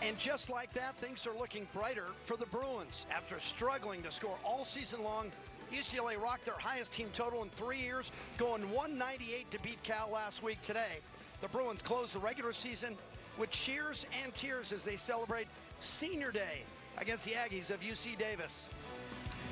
And just like that, things are looking brighter for the Bruins. After struggling to score all season long, UCLA rocked their highest team total in 3 years, going 198 to beat Cal last week. Today, the Bruins close the regular season with cheers and tears as they celebrate Senior Day against the Aggies of UC Davis.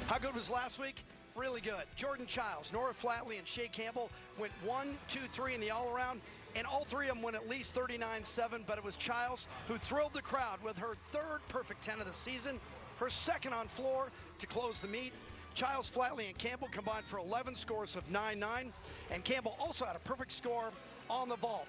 How good was last week? Really good. Jordan Childs, Nora Flatley, and Shea Campbell went 1, 2, 3 in the all-around, and all three of them went at least 39-7, but it was Childs who thrilled the crowd with her third perfect 10 of the season, her second on floor to close the meet. Childs, Flatley, and Campbell combined for 11 scores of 9-9, and Campbell also had a perfect score on the vault.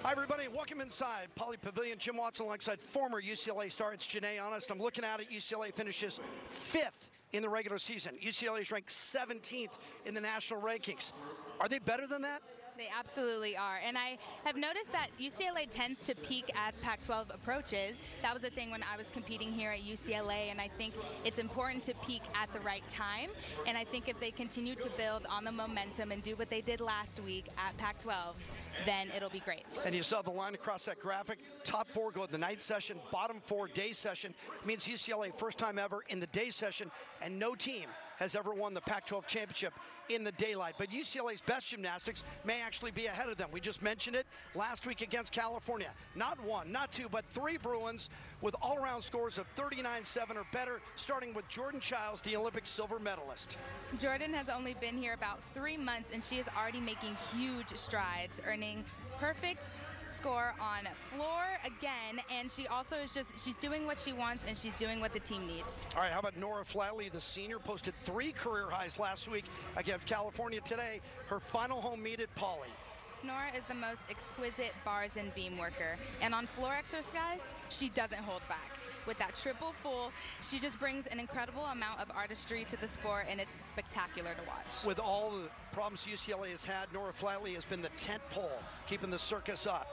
Hi, everybody. Welcome inside Pauley Pavilion. Jim Watson alongside former UCLA star. It's Janae Honest. I'm looking at it. UCLA finishes 5th in the regular season. UCLA is ranked 17th in the national rankings. Are they better than that? They absolutely are. And I have noticed that UCLA tends to peak as Pac-12 approaches. That was a thing when I was competing here at UCLA, and I think it's important to peak at the right time. And I think if they continue to build on the momentum and do what they did last week at Pac-12s, then it'll be great. And you saw the line across that graphic. Top 4 go to the night session, bottom 4 day session. It means UCLA first time ever in the day session, and no team has ever won the Pac-12 championship in the daylight. But UCLA's best gymnastics may actually be ahead of them. We just mentioned it last week against California. Not 1, not 2, but 3 Bruins with all-around scores of 39-7 or better, starting with Jordan Childs, the Olympic silver medalist. Jordan has only been here about 3 months, and she is already making huge strides, earning perfect score on floor again, and she also is she's doing what she wants, and she's doing what the team needs. All right, how about Nora Flatley, the senior, posted 3 career highs last week against California. Today, her final home meet at Pauley. Nora is the most exquisite bars and beam worker, and on floor exercise, she doesn't hold back. With that triple full, she just brings an incredible amount of artistry to the sport, and it's spectacular to watch. With all the problems UCLA has had, Nora Flatley has been the tent pole, keeping the circus up.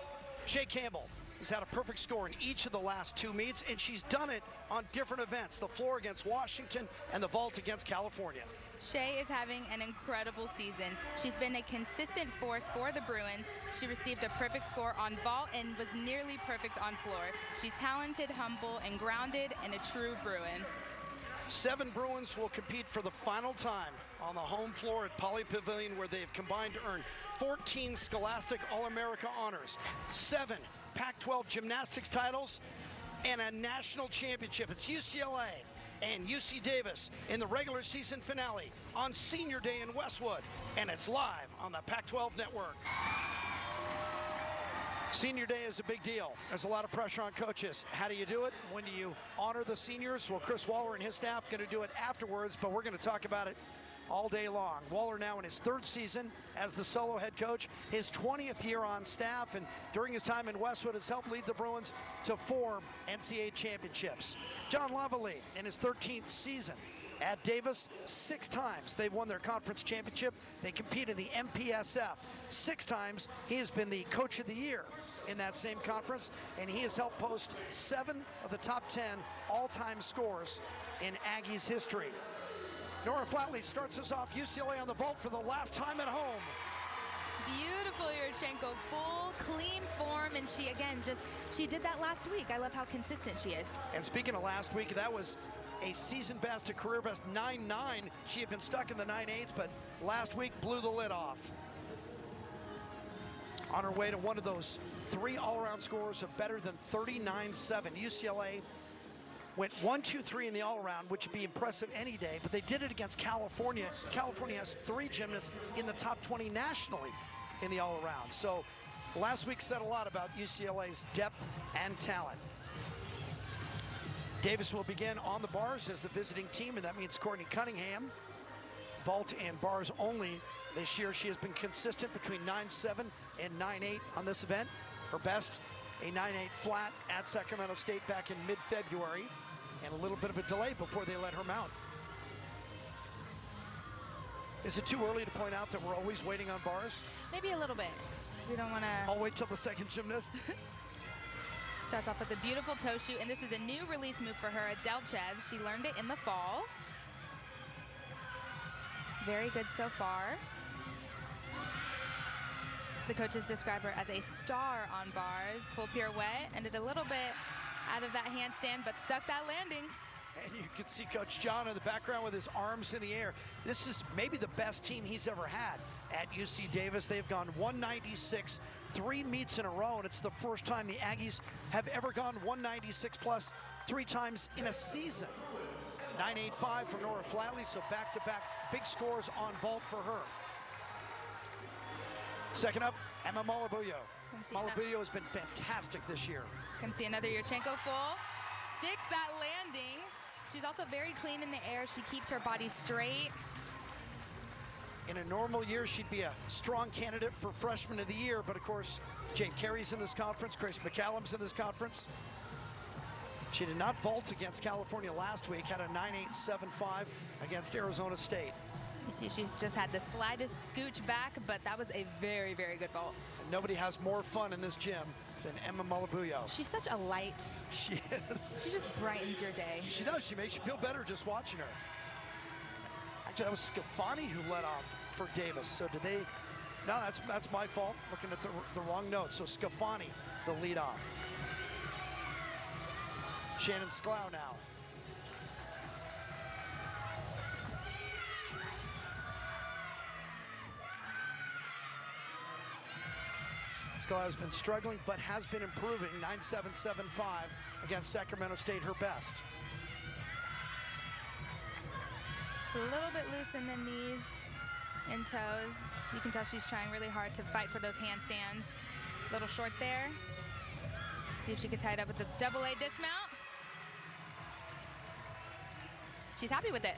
Shea Campbell has had a perfect score in each of the last 2 meets, and she's done it on different events, the floor against Washington and the vault against California. Shea is having an incredible season. She's been a consistent force for the Bruins. She received a perfect score on vault and was nearly perfect on floor. She's talented, humble, and grounded, and a true Bruin. 7 Bruins will compete for the final time on the home floor at Pauley Pavilion, where they've combined to earn 14 Scholastic All-America honors, 7 Pac-12 gymnastics titles, and a national championship. It's UCLA and UC Davis in the regular season finale on Senior Day in Westwood, and it's live on the Pac-12 network. Senior Day is a big deal. There's a lot of pressure on coaches. How do you do it? When do you honor the seniors? Well, Chris Waller and his staff are going to do it afterwards, but we're going to talk about it all day long. Waller now in his 3rd season as the solo head coach, his 20th year on staff, and during his time in Westwood has helped lead the Bruins to 4 NCAA championships. John Lovely in his 13th season at Davis, 6 times they've won their conference championship. They compete in the MPSF. 6 times he has been the coach of the year in that same conference, and he has helped post 7 of the top 10 all-time scores in Aggies history. Nora Flatley starts us off. UCLA on the vault for the last time at home. Beautiful Yurchenko, full, clean form, and she, again, she did that last week. I love how consistent she is. And speaking of last week, that was a season best, a career best 9-9. She had been stuck in the 9/8, but last week blew the lid off. On her way to one of those 3 all-around scores of better than 39-7. UCLA went 1, 2, 3 in the all-around, which would be impressive any day, but they did it against California. California has 3 gymnasts in the top 20 nationally in the all-around. So last week said a lot about UCLA's depth and talent. Davis will begin on the bars as the visiting team, and that means Courtney Cunningham. Vault and bars only this year. She has been consistent between 9-7 and 9-8 on this event. Her best, a 9-8 flat at Sacramento State back in mid-February, and a little bit of a delay before they let her mount. Is it too early to point out that we're always waiting on bars? Maybe a little bit. We don't want to... I'll wait till the second gymnast. Starts off with a beautiful toe shoot, and this is a new release move for her, a Delchev. She learned it in the fall. Very good so far. The coaches describe her as a star on bars. Full pirouette, ended a little bit out of that handstand, but stuck that landing. And you can see Coach John in the background with his arms in the air. This is maybe the best team he's ever had at UC Davis. They've gone 196, 3 meets in a row, and it's the first time the Aggies have ever gone 196 plus 3 times in a season. 985 for Nora Flatley, so back-to-back big scores on vault for her. Second up, Emma Malabuyo. Malabuyo has been fantastic this year. Can see another Yurchenko full. Sticks that landing. She's also very clean in the air. She keeps her body straight. In a normal year, she'd be a strong candidate for Freshman of the Year, but of course, Jane Carey's in this conference, Grace McCallum's in this conference. She did not vault against California last week, had a 9.875 against Arizona State. You see, she just had the slightest scooch back, but that was a very, very good vault. And nobody has more fun in this gym than Emma Malabuyo. She's such a light. She is. She just brightens your day. She does. She makes you feel better just watching her. Actually, that was Scafani who led off for Davis. So did they? No, that's my fault. Looking at the wrong note. So Scafani, the lead off. Shannon Sklow now. Sklow has been struggling, but has been improving. 9.775 against Sacramento State, her best. It's a little bit loose in the knees and toes. You can tell she's trying really hard to fight for those handstands. A little short there. See if she could tie it up with the double-A dismount. She's happy with it.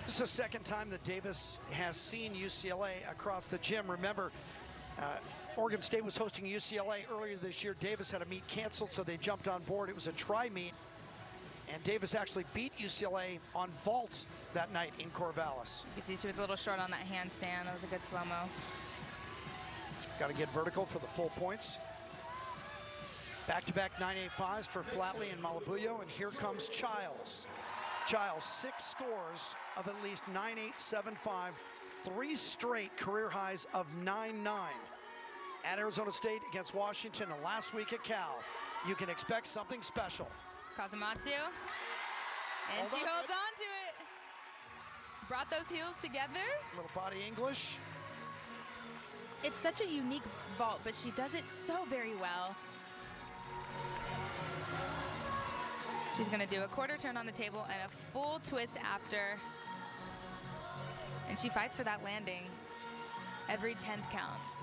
This is the second time that Davis has seen UCLA across the gym. Remember, Oregon State was hosting UCLA earlier this year. Davis had a meet canceled, so they jumped on board. It was a tri-meet, and Davis actually beat UCLA on vault that night in Corvallis. You see she was a little short on that handstand. That was a good slow-mo. Got to get vertical for the full points. Back-to-back 9.85s for Flatley and Malabuyo, and here comes Childs. Childs, 6 scores of at least 9.875, 3 straight career highs of 9.9. At Arizona State against Washington, and last week at Cal. You can expect something special. Kazumatsu, and she holds on to it. Brought those heels together. Little body English. It's such a unique vault, but she does it so very well. She's gonna do a quarter turn on the table and a full twist after. And she fights for that landing. Every 10th counts.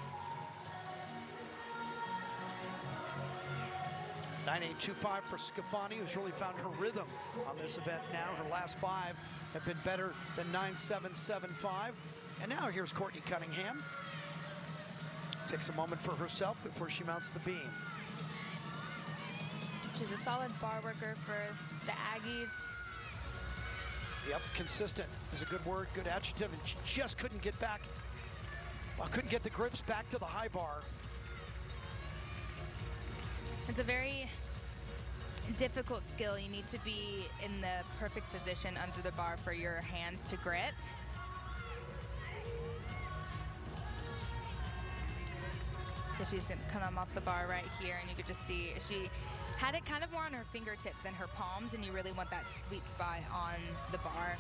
9.825 for Scafani, who's really found her rhythm on this event now. Her last 5 have been better than 9.775. And now here's Courtney Cunningham. Takes a moment for herself before she mounts the beam. She's a solid bar worker for the Aggies. Yep, consistent is a good word, good adjective, and she just couldn't get back. Well, couldn't get the grips back to the high bar. It's a very difficult skill. You need to be in the perfect position under the bar for your hands to grip. So she's gonna come off the bar right here, and you could just see she had it kind of more on her fingertips than her palms, and you really want that sweet spot on the bar.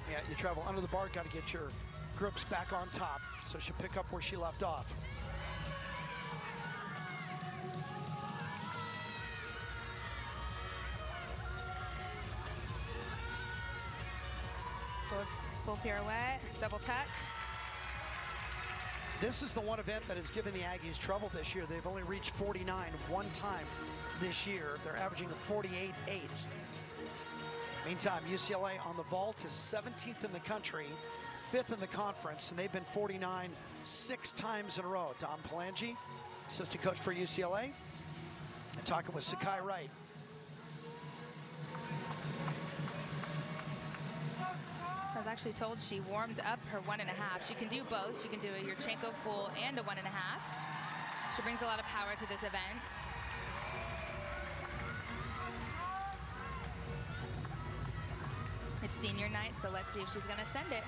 Yeah, you travel under the bar, got to get your grips back on top, so she'll pick up where she left off. Full pirouette, double tuck. This is the one event that has given the Aggies trouble this year. They've only reached 49 one time this year. They're averaging a 48.8. Meantime, UCLA on the vault is 17th in the country, 5th in the conference, and they've been 49 6 times in a row. Don Palangi, assistant coach for UCLA, and talking with Sakai Wright. I was actually told she warmed up her 1.5. She can do both. She can do a Yurchenko full and a 1.5. She brings a lot of power to this event. It's senior night, so let's see if she's gonna send it.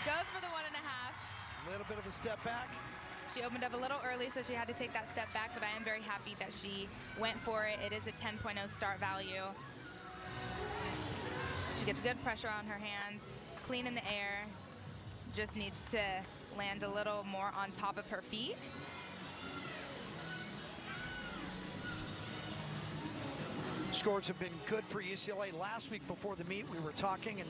Goes for the 1.5. A little bit of a step back. She opened up a little early, so she had to take that step back, but I am very happy that she went for it. It is a 10.0 start value. She gets good pressure on her hands, clean in the air, just needs to land a little more on top of her feet. Scores have been good for UCLA. Last week before the meet, we were talking, and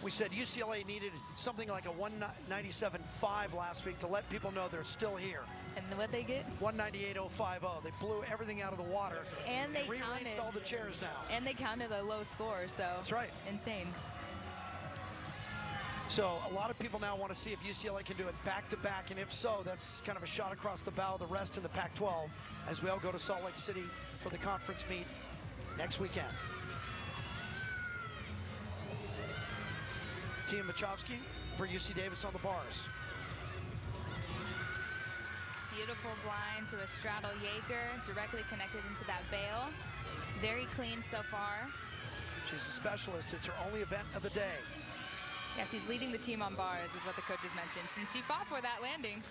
we said UCLA needed something like a 197.5 last week to let people know they're still here. And what they get? 198.050. They blew everything out of the water. And they rearranged counted all the chairs now. And they counted a low score, so that's right. Insane. So a lot of people now want to see if UCLA can do it back-to-back, and if so, that's kind of a shot across the bow of the rest in the Pac-12 as we all go to Salt Lake City for the conference meet next weekend. Tia Machowski for UC Davis on the bars. Beautiful blind to a straddle Jaeger, directly connected into that bail. Very clean so far. She's a specialist. It's her only event of the day. Yeah, she's leading the team on bars, is what the coaches mentioned. And she fought for that landing.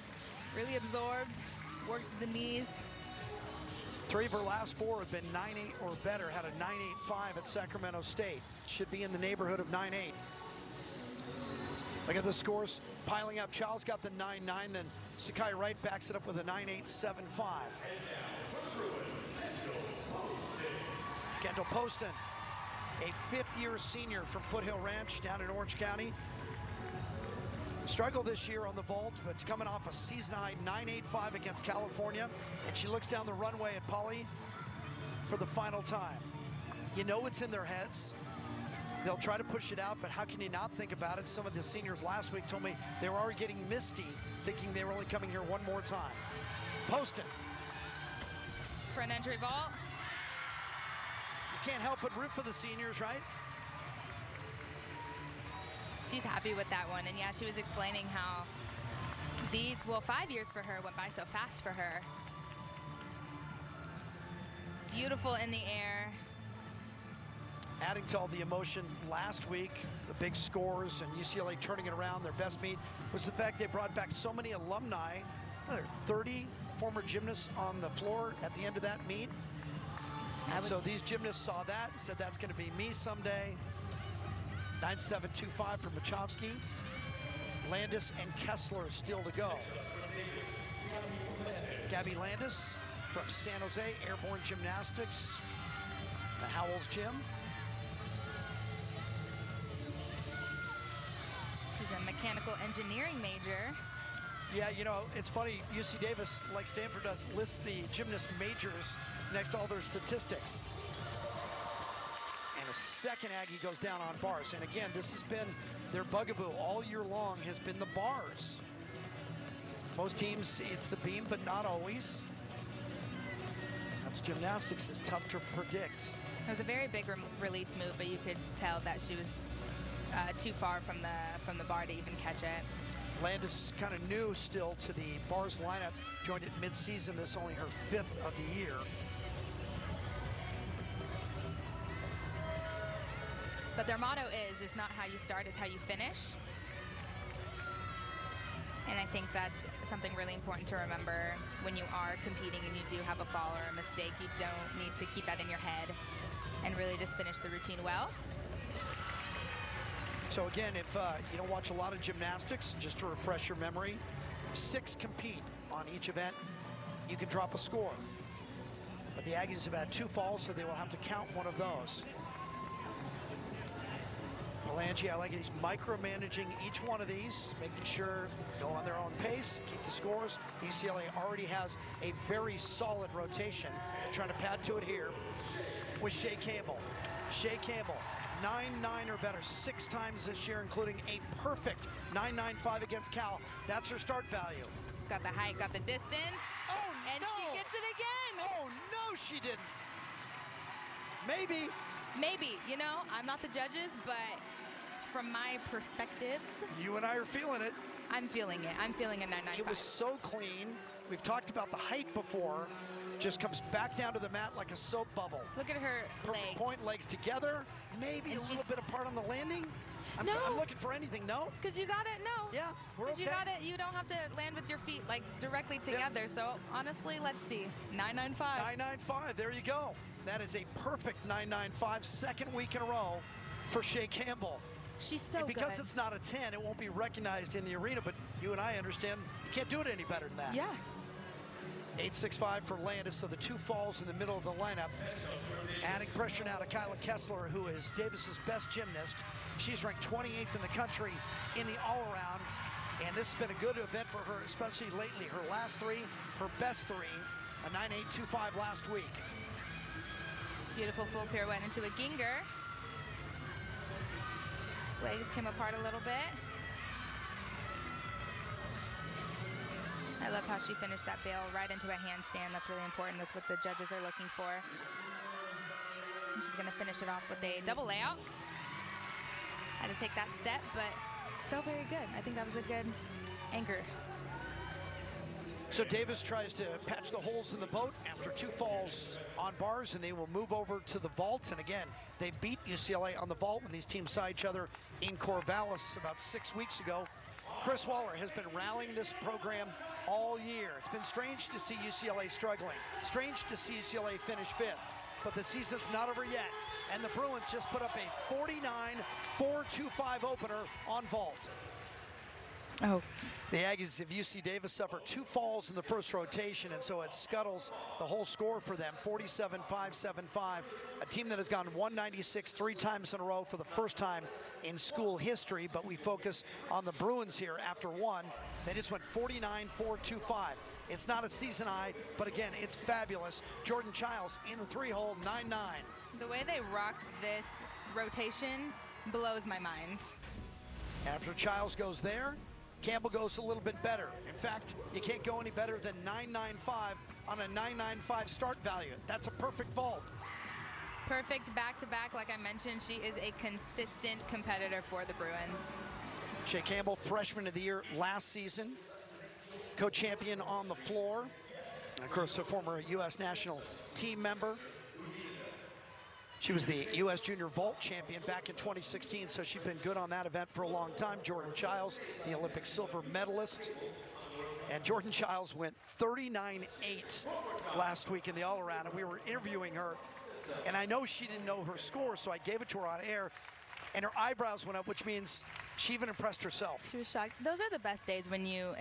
Really absorbed, worked the knees. 3 of her last 4 have been 9.8 or better. Had a 9.85 at Sacramento State. Should be in the neighborhood of 9.8. Look at the scores piling up. Chow's got the 9.9, then Sakai Wright backs it up with a 9.875. Kendall Poston, a 5th-year senior from Foothill Ranch down in Orange County. Struggled this year on the vault, but coming off a season-high 9.85 against California, and she looks down the runway at Pauley for the final time. You know it's in their heads. They'll try to push it out, but how can you not think about it? Some of the seniors last week told me they were already getting misty, thinking they were only coming here one more time. Poston. For an entry vault. You can't help but root for the seniors, right? She's happy with that one, and yeah, she was explaining how 5 years for her went by so fast for her. Beautiful in the air. Adding to all the emotion last week, the big scores and UCLA turning it around, their best meet, was the fact they brought back so many alumni. There are 30 former gymnasts on the floor at the end of that meet. And so these gymnasts saw that and said, that's going to be me someday. 9.725 for Machowski. Landis and Kessler still to go. Gabby Landis from San Jose, Airborne Gymnastics, the Howells Gym. She's a mechanical engineering major. Yeah, you know, it's funny, UC Davis, like Stanford does, lists the gymnast majors next to all their statistics. And a second Aggie goes down on bars. And again, this has been their bugaboo all year long, has been the bars. Most teams, it's the beam, but not always. That's gymnastics, is tough to predict. It was a very big release move, but you could tell that she was too far from the bar to even catch it. Landis kind of new still to the bars lineup, joined it mid-season. This is only her 5th of the year. But their motto is, it's not how you start, it's how you finish. And I think that's something really important to remember when you are competing and you do have a fall or a mistake. You don't need to keep that in your head and really just finish the routine well. So again, if you don't watch a lot of gymnastics, just to refresh your memory, 6 compete on each event. You can drop a score. But the Aggies have had 2 falls, so they will have to count one of those. Melangi, I like it. He's micromanaging each one of these, making sure go on their own pace, keep the scores. UCLA already has a very solid rotation. Trying to pad to it here with Shea Campbell. Shea Campbell, 9.9 or better 6 times this year, including a perfect 9.95 against Cal. That's her start value. She's got the height, got the distance. Oh, and no! she gets it again. Oh, no, she didn't. Maybe. Maybe, you know, I'm not the judges, but from my perspective, you and I are feeling it. I'm feeling it. I'm feeling a 9.95. It was so clean. We've talked about the height before. Just comes back down to the mat like a soap bubble. Look at her legs. Point legs together. Maybe a little bit apart on the landing. I'm looking for anything. No? Because you got it. No. Yeah, we're okay. You got it. You don't have to land with your feet like directly together. Yep. So honestly, let's see. 995. 995. There you go. That is a perfect 995, second week in a row for Shea Campbell. She's so and because good. It's not a 10, it won't be recognized in the arena, but you and I understand you can't do it any better than that. Yeah. 8.65 for Landis, so the two falls in the middle of the lineup. Adding pressure now to Kyla Kessler, who is Davis's best gymnast. She's ranked 28th in the country in the all-around, and this has been a good event for her, especially lately. Her last three, her best three, a 9.825 last week. Beautiful full pirouette into a ginger. Legs came apart a little bit. I love how she finished that bail right into a handstand. That's really important. That's what the judges are looking for. And she's gonna finish it off with a double layout. Had to take that step, but so very good. I think that was a good anchor. So Davis tries to patch the holes in the boat after two falls on bars, and they will move over to the vault. And again, they beat UCLA on the vault when these teams saw each other in Corvallis about 6 weeks ago. Chris Waller has been rallying this program all year. It's been strange to see UCLA struggling, strange to see UCLA finish 5th, but the season's not over yet. And the Bruins just put up a 49-425 opener on vault. Oh. The Aggies of UC Davis suffered two falls in the first rotation, and so it scuttles the whole score for them, 47-575. A team that has gone 196 3 times in a row for the first time in school history, but we focus on the Bruins here after one. They just went 49-425. It's not a season high, but again, it's fabulous. Jordan Childs in the 3-hole, 9-9. The way they rocked this rotation blows my mind. After Childs goes there, Campbell goes a little bit better. In fact, you can't go any better than 995 on a 995 start value. That's a perfect vault. Perfect back-to-back, like I mentioned. She is a consistent competitor for the Bruins. Shea Campbell, freshman of the year last season, co-champion on the floor. And of course, a former U.S. national team member. She was the U.S. Junior Vault champion back in 2016, so she's been good on that event for a long time. Jordan Childs, the Olympic silver medalist. And Jordan Childs went 39-8 last week in the all-around, and we were interviewing her, and I know she didn't know her score, so I gave it to her on air, and her eyebrows went up, which means she even impressed herself. She was shocked. Those are the best days when you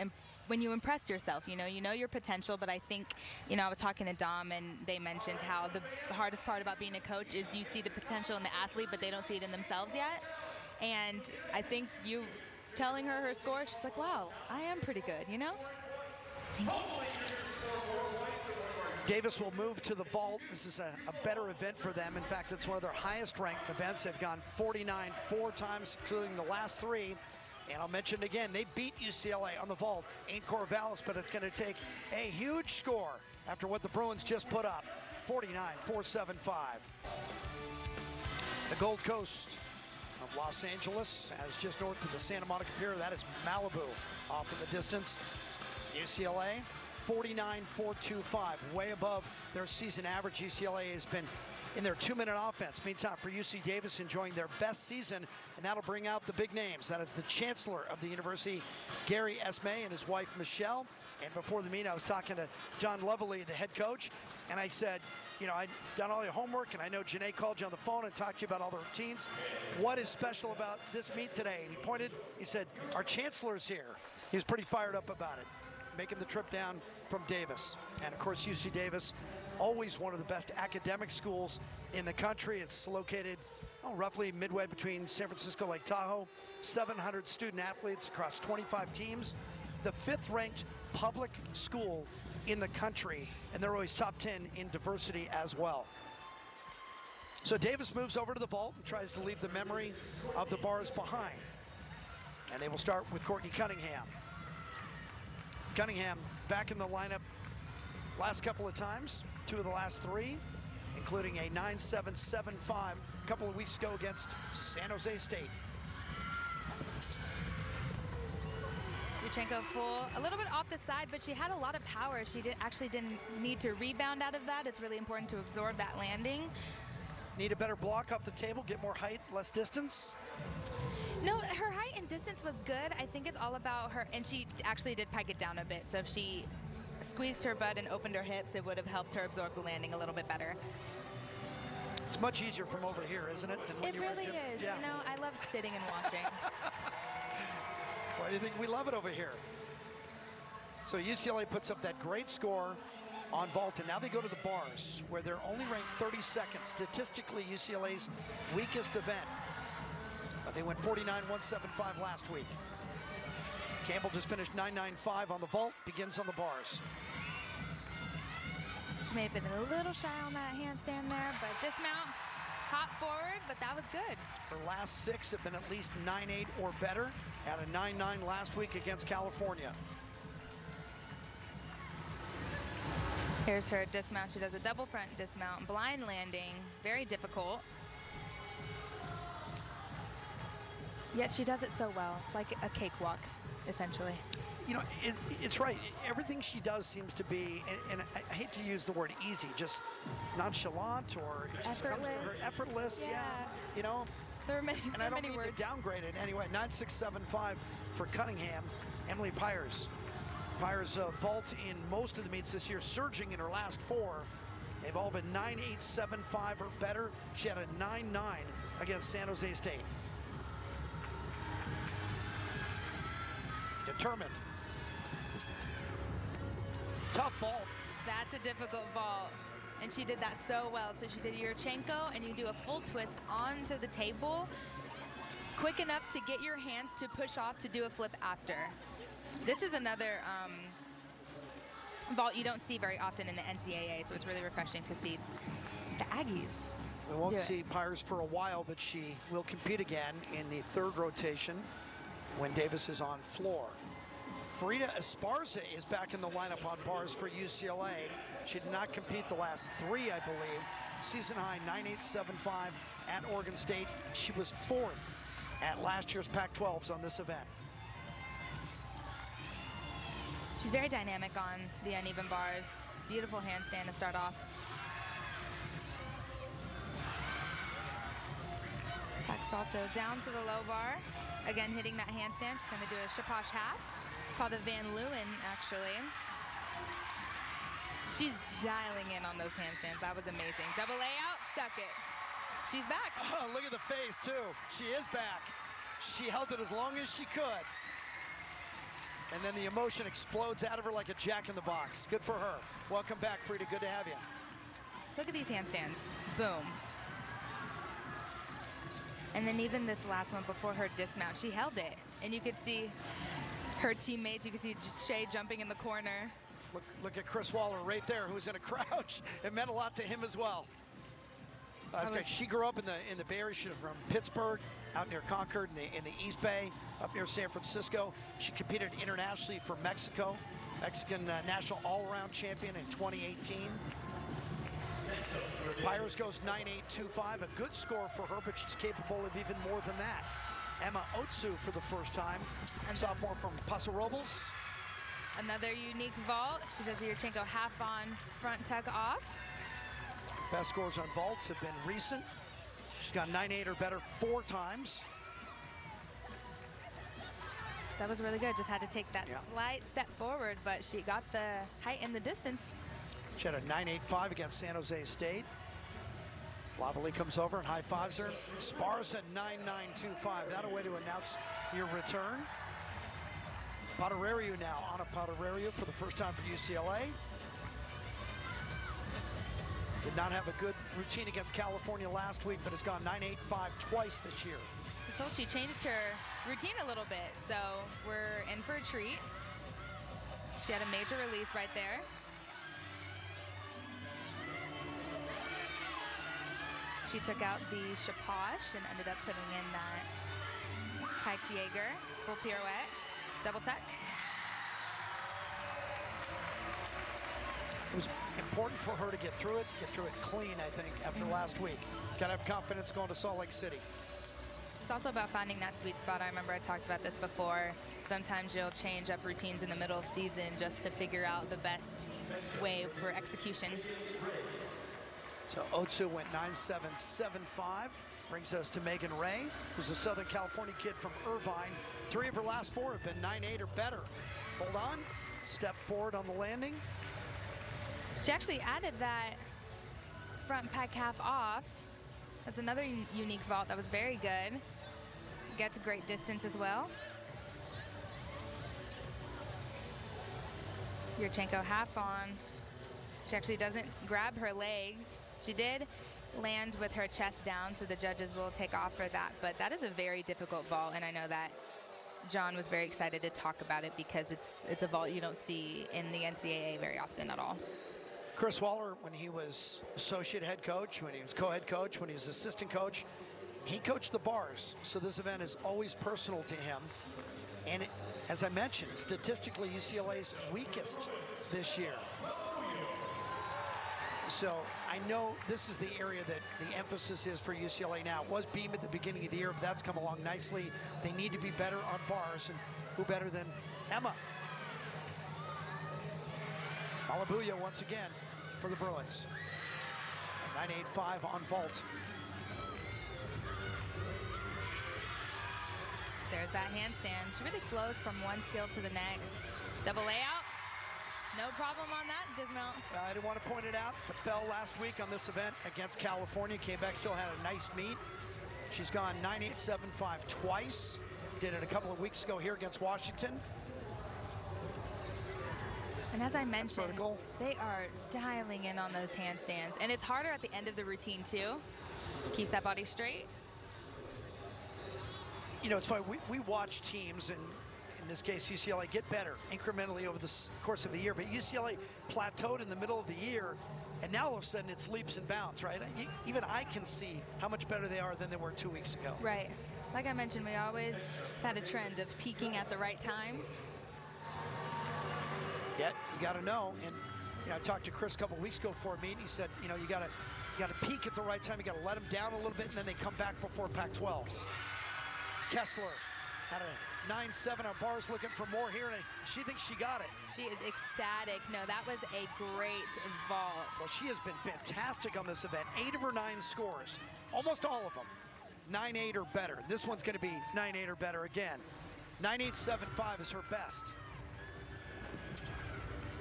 impress yourself. You know your potential, but I think, I was talking to Dom, and they mentioned how the hardest part about being a coach is you see the potential in the athlete, but they don't see it in themselves yet. And I think you telling her score, she's like, wow, I am pretty good, Thank you. Davis will move to the vault. This is a better event for them. In fact, it's one of their highest ranked events. They've gone 49 4 times, including the last 3. And I'll mention again, they beat UCLA on the vault in Corvallis, but it's going to take a huge score after what the Bruins just put up, 49-475. The Gold Coast of Los Angeles, as just north of the Santa Monica Pier, that is Malibu off in the distance. UCLA, 49-425, way above their season average. UCLA has been in their 2-minute offense. Meantime, for UC Davis, enjoying their best season, and that'll bring out the big names. That is the chancellor of the university, Gary Esme, and his wife, Michelle. And before the meet, I was talking to John Lovely, the head coach, and I said, I'd done all your homework, and I know Janae called you on the phone and talked to you about all the routines. What is special about this meet today? And he said, our chancellor's here. He was pretty fired up about it, making the trip down from Davis. And of course, UC Davis, always one of the best academic schools in the country. It's located roughly midway between San Francisco, Lake Tahoe, 700 student athletes across 25 teams, the 5th ranked public school in the country, and they're always top 10 in diversity as well. So Davis moves over to the vault and tries to leave the memory of the bars behind. And they will start with Courtney Cunningham. Cunningham back in the lineup last couple of times, 2 of the last 3, including a 9.775 a couple of weeks ago against San Jose State. Yurchenko full, a little bit off the side, but she had a lot of power. She actually didn't need to rebound out of that. It's really important to absorb that landing. Need a better block off the table, get more height, less distance? No, her height and distance was good. I think it's all about her, and she actually did pike it down a bit. So if she squeezed her butt and opened her hips, it would have helped her absorb the landing a little bit better. It's much easier from over here, isn't it? Than when It really is. Yeah. You know, I love sitting and watching. Why do you think we love it over here? So UCLA puts up that great score on vault, and now they go to the bars, where they're only ranked 32nd. Statistically, UCLA's weakest event. But they went 49-175 last week. Campbell just finished 9.95 on the vault, begins on the bars. She may have been a little shy on that handstand there, but dismount, hop forward, but that was good. Her last 6 have been at least 9.8 or better, at a 9.9 last week against California. Here's her dismount. She does a double front dismount, blind landing, very difficult. Yet she does it so well, like a cakewalk, essentially. You know, it's right. Everything she does seems to be, and I hate to use the word easy, just nonchalant or it just effortless. Effortless, yeah. You know, there are many, and I don't mean to downgrade it anyway. 9.675 for Cunningham. Emily Pyers. Pyers vault in most of the meets this year, surging in her last 4. They've all been 9.875 or better. She had a 9.9 against San Jose State. Determined. Tough vault. That's a difficult vault. And she did that so well. So she did a Yurchenko, and you do a full twist onto the table, quick enough to get your hands to push off to do a flip after. This is another vault you don't see very often in the NCAA, so it's really refreshing to see the Aggies. We won't see Pyers for a while, but she will compete again in the 3rd rotation when Davis is on floor. Frida Esparza is back in the lineup on bars for UCLA. She did not compete the last 3, I believe. Season high 9.875 at Oregon State. She was 4th at last year's Pac-12s on this event. She's very dynamic on the uneven bars. Beautiful handstand to start off. Back salto down to the low bar. Again, hitting that handstand. She's going to do a Shaposh half, called a Van Leeuwen, actually. She's dialing in on those handstands. That was amazing. Double layout, stuck it. She's back. Oh, look at the face, too. She is back. She held it as long as she could. And then the emotion explodes out of her like a jack-in-the-box. Good for her. Welcome back, Frida. Good to have you. Look at these handstands. Boom. And then even this last one before her dismount, she held it. And you could see her teammates. You could see just Shay jumping in the corner. Look at Chris Waller right there, who's in a crouch. It meant a lot to him as well. That's great. She grew up in the Bay Area. She's from Pittsburgh, out near Concord, in the East Bay, up near San Francisco. She competed internationally for Mexico, Mexican national all-around champion in 2018. Pyers goes 9.825, a good score for her, but she's capable of even more than that. Emma Otsu for the first time, sophomore from Paso Robles. Another unique vault. She does a Yurchenko half on, front tuck off. Best scores on vaults have been recent. She's got 9.8 or better 4 times. That was really good. Just had to take that slight step forward, but she got the height and the distance. She had a 9.85 against San Jose State. Lavalley comes over and high-fives her. Esparza 9.925. That a way to announce your return. Poterariu now. Ana Poterariu for the first time for UCLA. Did not have a good routine against California last week, but has gone 9.85 twice this year. So she changed her routine a little bit, so we're in for a treat. She had a major release right there. She took out the Shaposh and ended up putting in that hiked Jaeger, full pirouette, double tuck. It was important for her to get through it clean, I think, after last week. Gotta have confidence going to Salt Lake City. It's also about finding that sweet spot. I remember I talked about this before. Sometimes you'll change up routines in the middle of season just to figure out the best way for execution. So Otsu went 9.775. Brings us to Megan Ray, who's a Southern California kid from Irvine. 3 of her last 4 have been 9-8 or better. Hold on, step forward on the landing. She actually added that front pec half off. That's another unique vault that was very good. Gets a great distance as well. Yurchenko half on. She actually doesn't grab her legs. She did land with her chest down, so the judges will take off for that. But that is a very difficult vault, and I know that John was very excited to talk about it because it's a vault you don't see in the NCAA very often at all. Chris Waller, when he was associate head coach, when he was co-head coach, when he was assistant coach, he coached the bars. So this event is always personal to him. And as I mentioned, statistically, UCLA's weakest this year. So I know this is the area that the emphasis is for UCLA now. It was Beam at the beginning of the year, but that's come along nicely. They need to be better on bars, and who better than Emma? Malabuyo once again for the Bruins. 9.85 on vault. There's that handstand. She really flows from one skill to the next. Double layout. No problem on that, dismount. I didn't want to point it out, but fell last week on this event against California. Came back, still had a nice meet. She's gone 9.875 twice. Did it a couple of weeks ago here against Washington. And as I mentioned, they are dialing in on those handstands. And it's harder at the end of the routine, too. Keeps that body straight. You know, it's funny, we watch teams, and in this case, UCLA, get better incrementally over the course of the year. But UCLA plateaued in the middle of the year, and now all of a sudden it's leaps and bounds, right? Even I can see how much better they are than they were 2 weeks ago. Right. Like I mentioned, we always had a trend of peaking at the right time. Yet you got to know, and you know, I talked to Chris a couple of weeks ago before a meeting. He said, you know, you got to peak at the right time. You got to let them down a little bit, and then they come back before Pac-12s. Kessler had a 9.7 on bars, looking for more here, and she thinks she got it. She is ecstatic. No, that was a great vault. Well, she has been fantastic on this event. 8 of her 9 scores, almost all of them, 9.8 or better. This one's going to be 9.8 or better again. 9.875 is her best.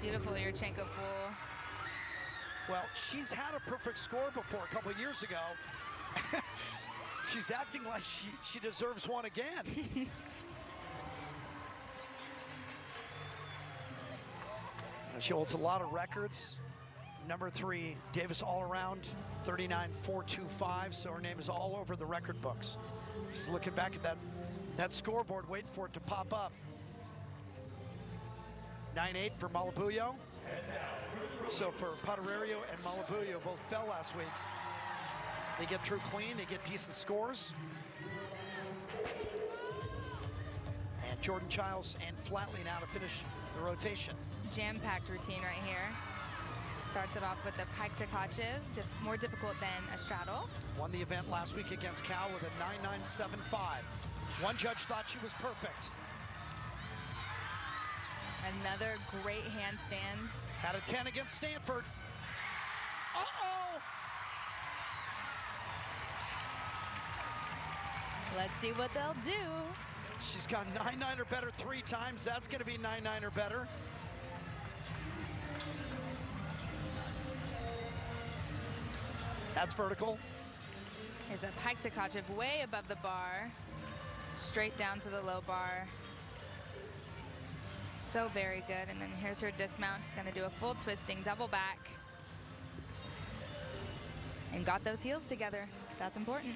Beautiful Yurchenko full. Well, she's had a perfect score before a couple of years ago. She's acting like she deserves one again. She holds a lot of records. Number 3, Davis all-around, 39.425, so her name is all over the record books. She's looking back at that scoreboard, waiting for it to pop up. 9.8 for Malabuyo. So for Potterio and Malabuyo, both fell last week. They get through clean, they get decent scores. And Jordan Childs and Flatley now to finish the rotation. Jam-packed routine right here. Starts it off with the pike to Kachev, more difficult than a straddle. Won the event last week against Cal with a 9.975. One judge thought she was perfect. Another great handstand. Had a 10 against Stanford. Uh-oh! Let's see what they'll do. She's gone 9.9 or better 3 times. That's going to be 9.9 or better. That's vertical. Here's a pike to Kachev way above the bar. Straight down to the low bar. So very good. And then here's her dismount. She's going to do a full twisting double back. And got those heels together. That's important.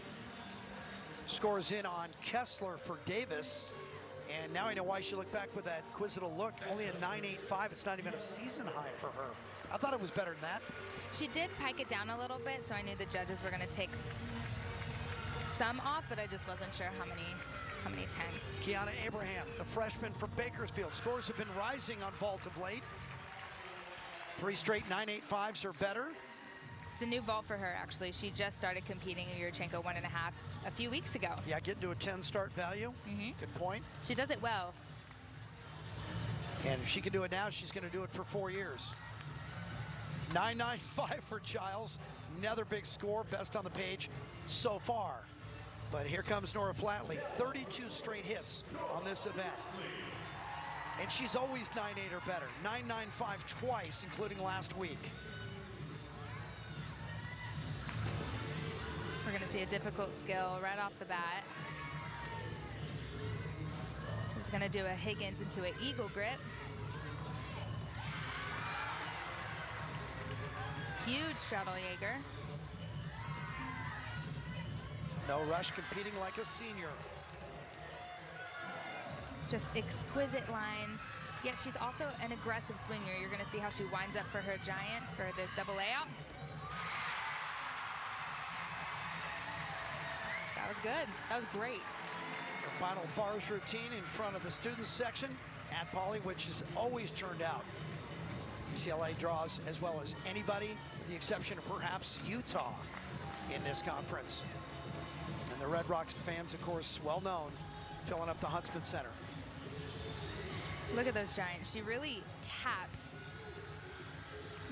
Scores in on Kessler for Davis. And now I know why she looked back with that quizzical look. Only a 9.85. It's not even a season high for her. I thought it was better than that. She did pike it down a little bit, so I knew the judges were going to take some off, but I just wasn't sure how many tenths. Kiana Abraham, the freshman from Bakersfield. Scores have been rising on vault of late. 3 straight 9.85s or better. It's a new vault for her, actually. She just started competing in Yurchenko 1.5 a few weeks ago. Yeah, getting to a 10 start value. Good point. She does it well. And if she can do it now, she's going to do it for 4 years. 9.95 for Giles. Another big score, best on the page so far. But here comes Nora Flatley, 32 straight hits on this event. And she's always 9.8 or better, 9.95 twice, including last week. We're gonna see a difficult skill right off the bat. Just gonna do a Higgins into an eagle grip. Huge straddle Jaeger. No rush, competing like a senior. Just exquisite lines. Yet she's also an aggressive swinger. You're gonna see how she winds up for her giants for this double layout. That was good. That was great. The final bars routine in front of the students section at Pauley, which has always turned out. UCLA draws as well as anybody, with the exception of perhaps Utah in this conference. And the Red Rocks fans, of course, well known, filling up the Huntsman Center. Look at those giants. She really taps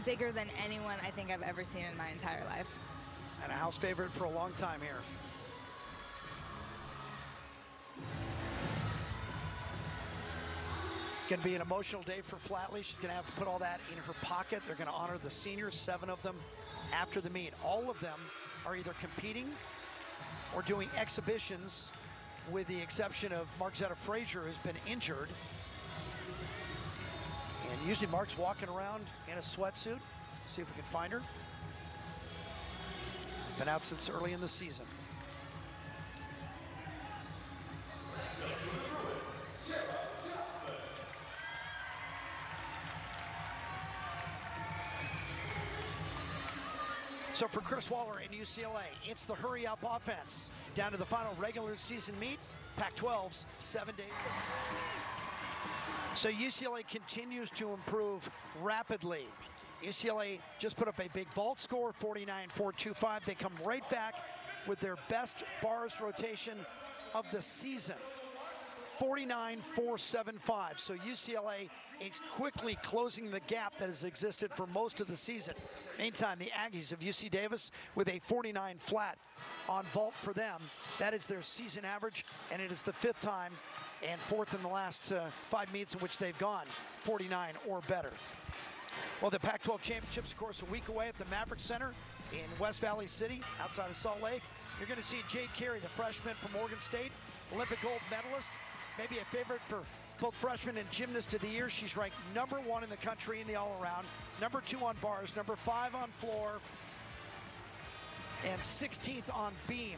bigger than anyone I think I've ever seen in my entire life. And a house favorite for a long time here. Going to be an emotional day for Flatley. She's going to have to put all that in her pocket. They're going to honor the seniors, 7 of them, after the meet. All of them are either competing or doing exhibitions, with the exception of Markzetta Frazier, who's been injured. And usually Mark's walking around in a sweatsuit. See if we can find her. Been out since early in the season. So for Chris Waller and UCLA, it's the hurry-up offense. Down to the final regular season meet, Pac-12's 7-day. So UCLA continues to improve rapidly. UCLA just put up a big vault score, 49.425. They come right back with their best bars rotation of the season, 49.475. So UCLA is quickly closing the gap that has existed for most of the season. Meantime, the Aggies of UC Davis with a 49 flat on vault for them. That is their season average, and it is the 5th time and 4th in the last 5 meets in which they've gone 49 or better. Well, the Pac-12 championships, of course, a week away at the Maverick Center in West Valley City, outside of Salt Lake. You're going to see Jade Carey, the freshman from Oregon State, Olympic gold medalist, maybe a favorite for both freshman and gymnast of the year. She's ranked #1 in the country in the all-around, #2 on bars, #5 on floor, and 16th on beam.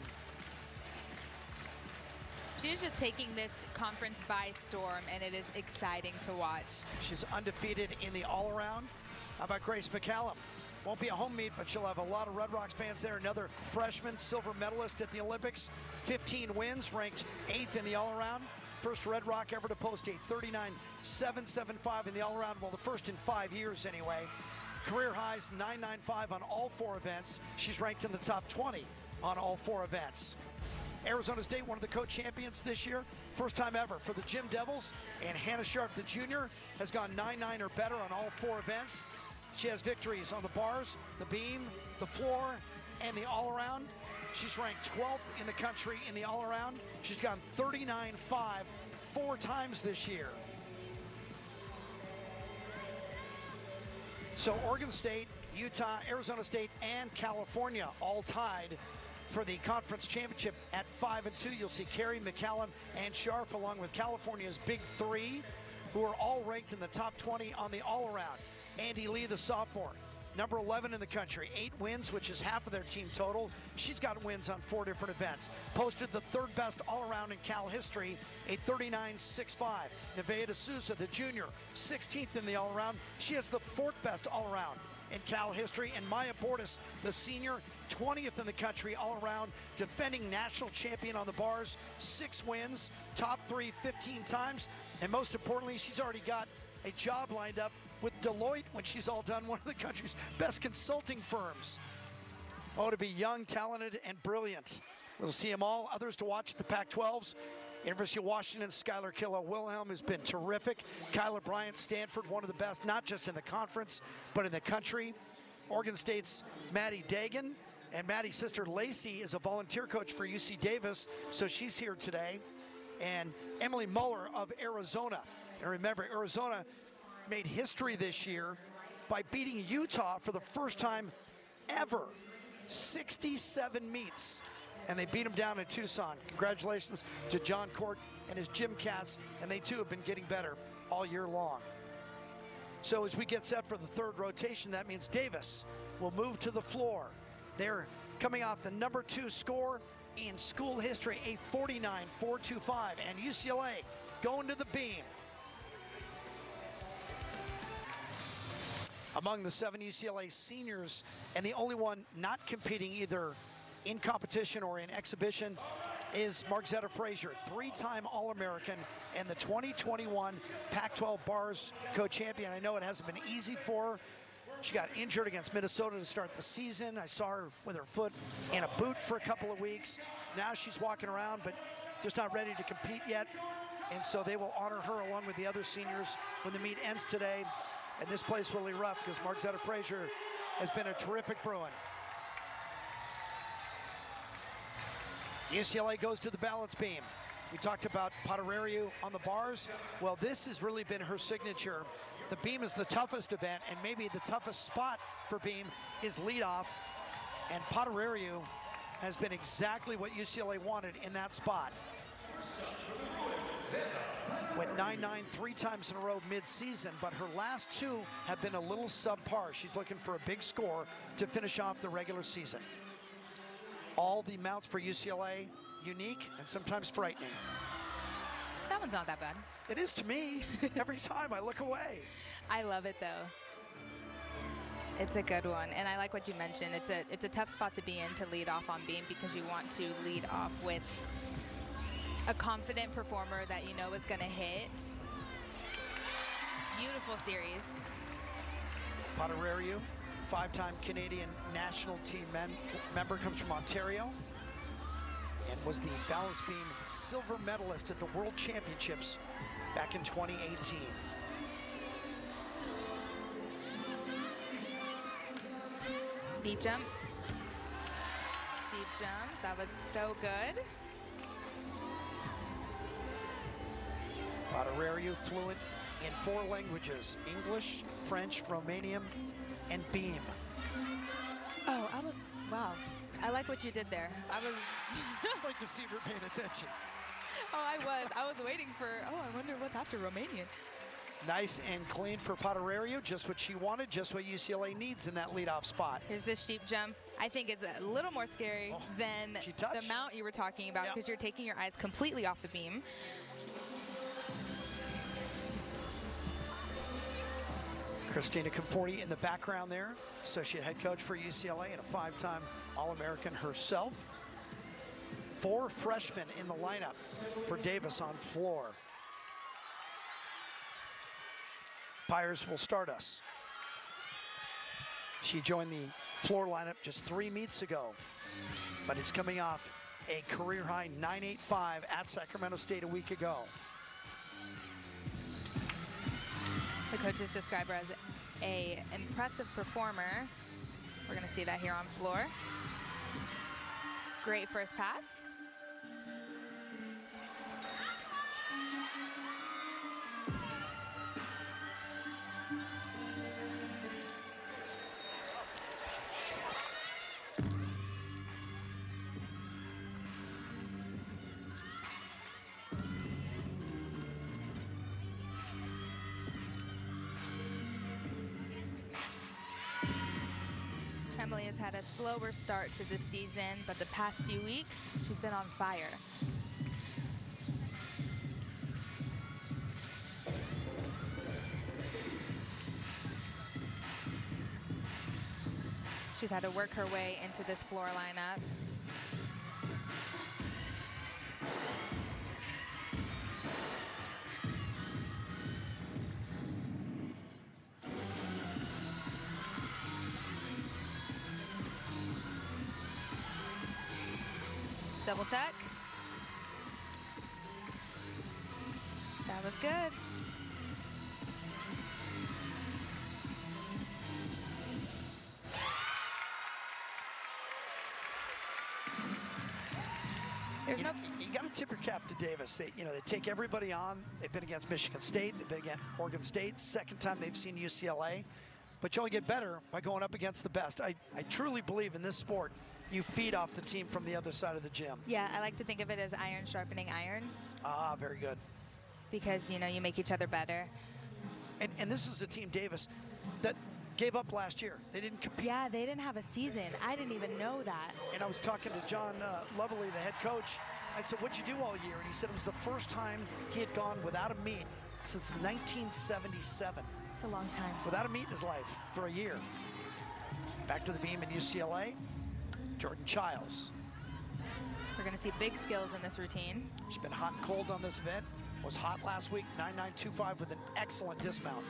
She's just taking this conference by storm, and it is exciting to watch. She's undefeated in the all-around. How about Grace McCallum? Won't be a home meet, but she'll have a lot of Red Rocks fans there. Another freshman, silver medalist at the Olympics. 15 wins, ranked 8th in the all-around. First Red Rock ever to post a 39.775 in the all-around. Well, the first in 5 years anyway. Career highs 9.95 on all 4 events. She's ranked in the top 20 on all 4 events. Arizona State, one of the co-champions this year. First time ever for the Gym Devils. And Hannah Sharp, the junior, has gone 9.9 or better on all 4 events. She has victories on the bars, the beam, the floor, and the all-around. She's ranked 12th in the country in the all-around. She's gone 39.5 4 times this year. So Oregon State, Utah, Arizona State, and California all tied for the conference championship at 5 and 2. You'll see Carey, McCallum, and Sharp, along with California's big 3, who are all ranked in the top 20 on the all-around. Andy Lee, the sophomore, #11 in the country, 8 wins, which is half of their team total. She's got wins on 4 different events. Posted the 3rd best all-around in Cal history, a 39.65. Nevaeh D'Souza, the junior, 16th in the all-around. She has the 4th best all-around in Cal history. And Maya Bordas, the senior, 20th in the country all-around, defending national champion on the bars, 6 wins, top 3 15 times. And most importantly, she's already got a job lined up with Deloitte when she's all done, one of the country's best consulting firms. Oh, to be young, talented, and brilliant. We'll see them all. Others to watch at the Pac-12s. University of Washington, Skylar Killow-Wilhelm has been terrific. Kyla Bryant, Stanford, one of the best, not just in the conference, but in the country. Oregon State's Maddie Dagan, And Maddie's sister Lacey is a volunteer coach for UC Davis, so she's here today. And Emily Muller of Arizona. And remember, Arizona made history this year by beating Utah for the first time ever. 67 meets, and they beat them down in Tucson. Congratulations to John Court and his gym cats, and they too have been getting better all year long. So as we get set for the third rotation, that means Davis will move to the floor. They're coming off the number 2 score in school history, a 49.425, and UCLA going to the beam. Among the 7 UCLA seniors, and the only one not competing either in competition or in exhibition, is Margzetta Frazier, 3-time All-American and the 2021 Pac-12 Bars co-champion. I know it hasn't been easy for her. She got injured against Minnesota to start the season. I saw her with her foot in a boot for a couple of weeks. Now she's walking around, but just not ready to compete yet. And so they will honor her along with the other seniors when the meet ends today. And this place will erupt because Margzetta Frazier has been a terrific Bruin. UCLA goes to the balance beam. We talked about Paterariu on the bars. Well, this has really been her signature. The beam is the toughest event, and maybe the toughest spot for beam is leadoff. And Paterariu has been exactly what UCLA wanted in that spot. Went 9-9 3 times in a row mid-season, but her last 2 have been a little subpar. She's looking for a big score to finish off the regular season. All the mounts for UCLA, unique and sometimes frightening. That one's not that bad. It is to me. Every time I look away. I love it though. It's a good one, and I like what you mentioned. It's a tough spot to be in to lead off on beam because you want to lead off with a confident performer that you know is going to hit. Beautiful series. Paterariu, 5-time Canadian national team member, comes from Ontario and was the balance beam silver medalist at the World Championships back in 2018. Beat jump. Sheep jump. That was so good. Paterariu fluent in 4 languages: English, French, Romanian, and beam. Oh, wow. I like what you did there. Just like to see her paying attention. Oh, I was waiting for, I wonder what's after Romanian. Nice and clean for Paterariu, just what she wanted, just what UCLA needs in that leadoff spot. Here's the sheep jump. I think it's a little more scary than the mount you were talking about because you're taking your eyes completely off the beam. Christina Conforti in the background there, associate head coach for UCLA and a 5-time All-American herself. 4 freshmen in the lineup for Davis on floor. Pyers will start us. She joined the floor lineup just 3 meets ago, but it's coming off a career-high 9.85 at Sacramento State a week ago. The coaches describe her as an impressive performer. We're going to see that here on floor. Great first pass. Emily has had a slower start to this season, but the past few weeks, she's been on fire. She's had to work her way into this floor lineup. Double tuck. That was good. There's no. You got to tip your cap to Davis. They take everybody on. They've been against Michigan State. They've been against Oregon State. Second time they've seen UCLA. But you only get better by going up against the best. I truly believe in this sport, you feed off the team from the other side of the gym. Yeah, I like to think of it as iron sharpening iron. Ah, very good. Because, you make each other better. And this is a team, Davis, that gave up last year. They didn't compete. Yeah, they didn't have a season. I didn't even know that. And I was talking to John Lovely, the head coach. I said, what'd you do all year? And he said it was the first time he had gone without a meet since 1977. It's a long time. Without a meet in his life for a year. Back to the beam in UCLA, Jordan Childs. We're going to see big skills in this routine. She's been hot and cold on this event. Was hot last week, 9.925 with an excellent dismount.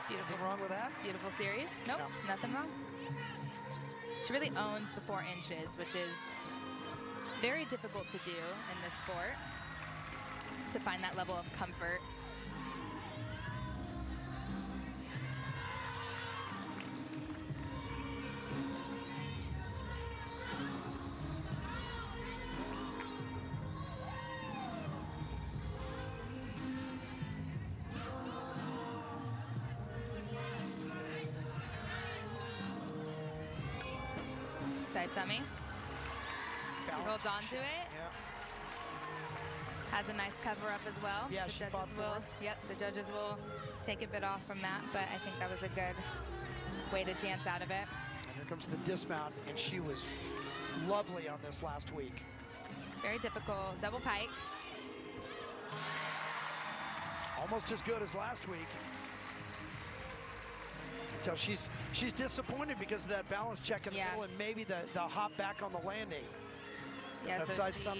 Beautiful. Anything wrong with that? Beautiful series. Nope, No. Nothing wrong. She really owns the 4 inches, which is very difficult to do in this sport, to find that level of comfort. Side tummy. She holds on to it. Yeah. Has a nice cover up as well. Yeah, she fought for it. Yep, the judges will take a bit off from that, but I think that was a good way to dance out of it. And here comes the dismount, and she was lovely on this last week. Very difficult. Double pike. Almost as good as last week. So she's disappointed because of that balance check in the middle and maybe the hop back on the landing. Yeah, that so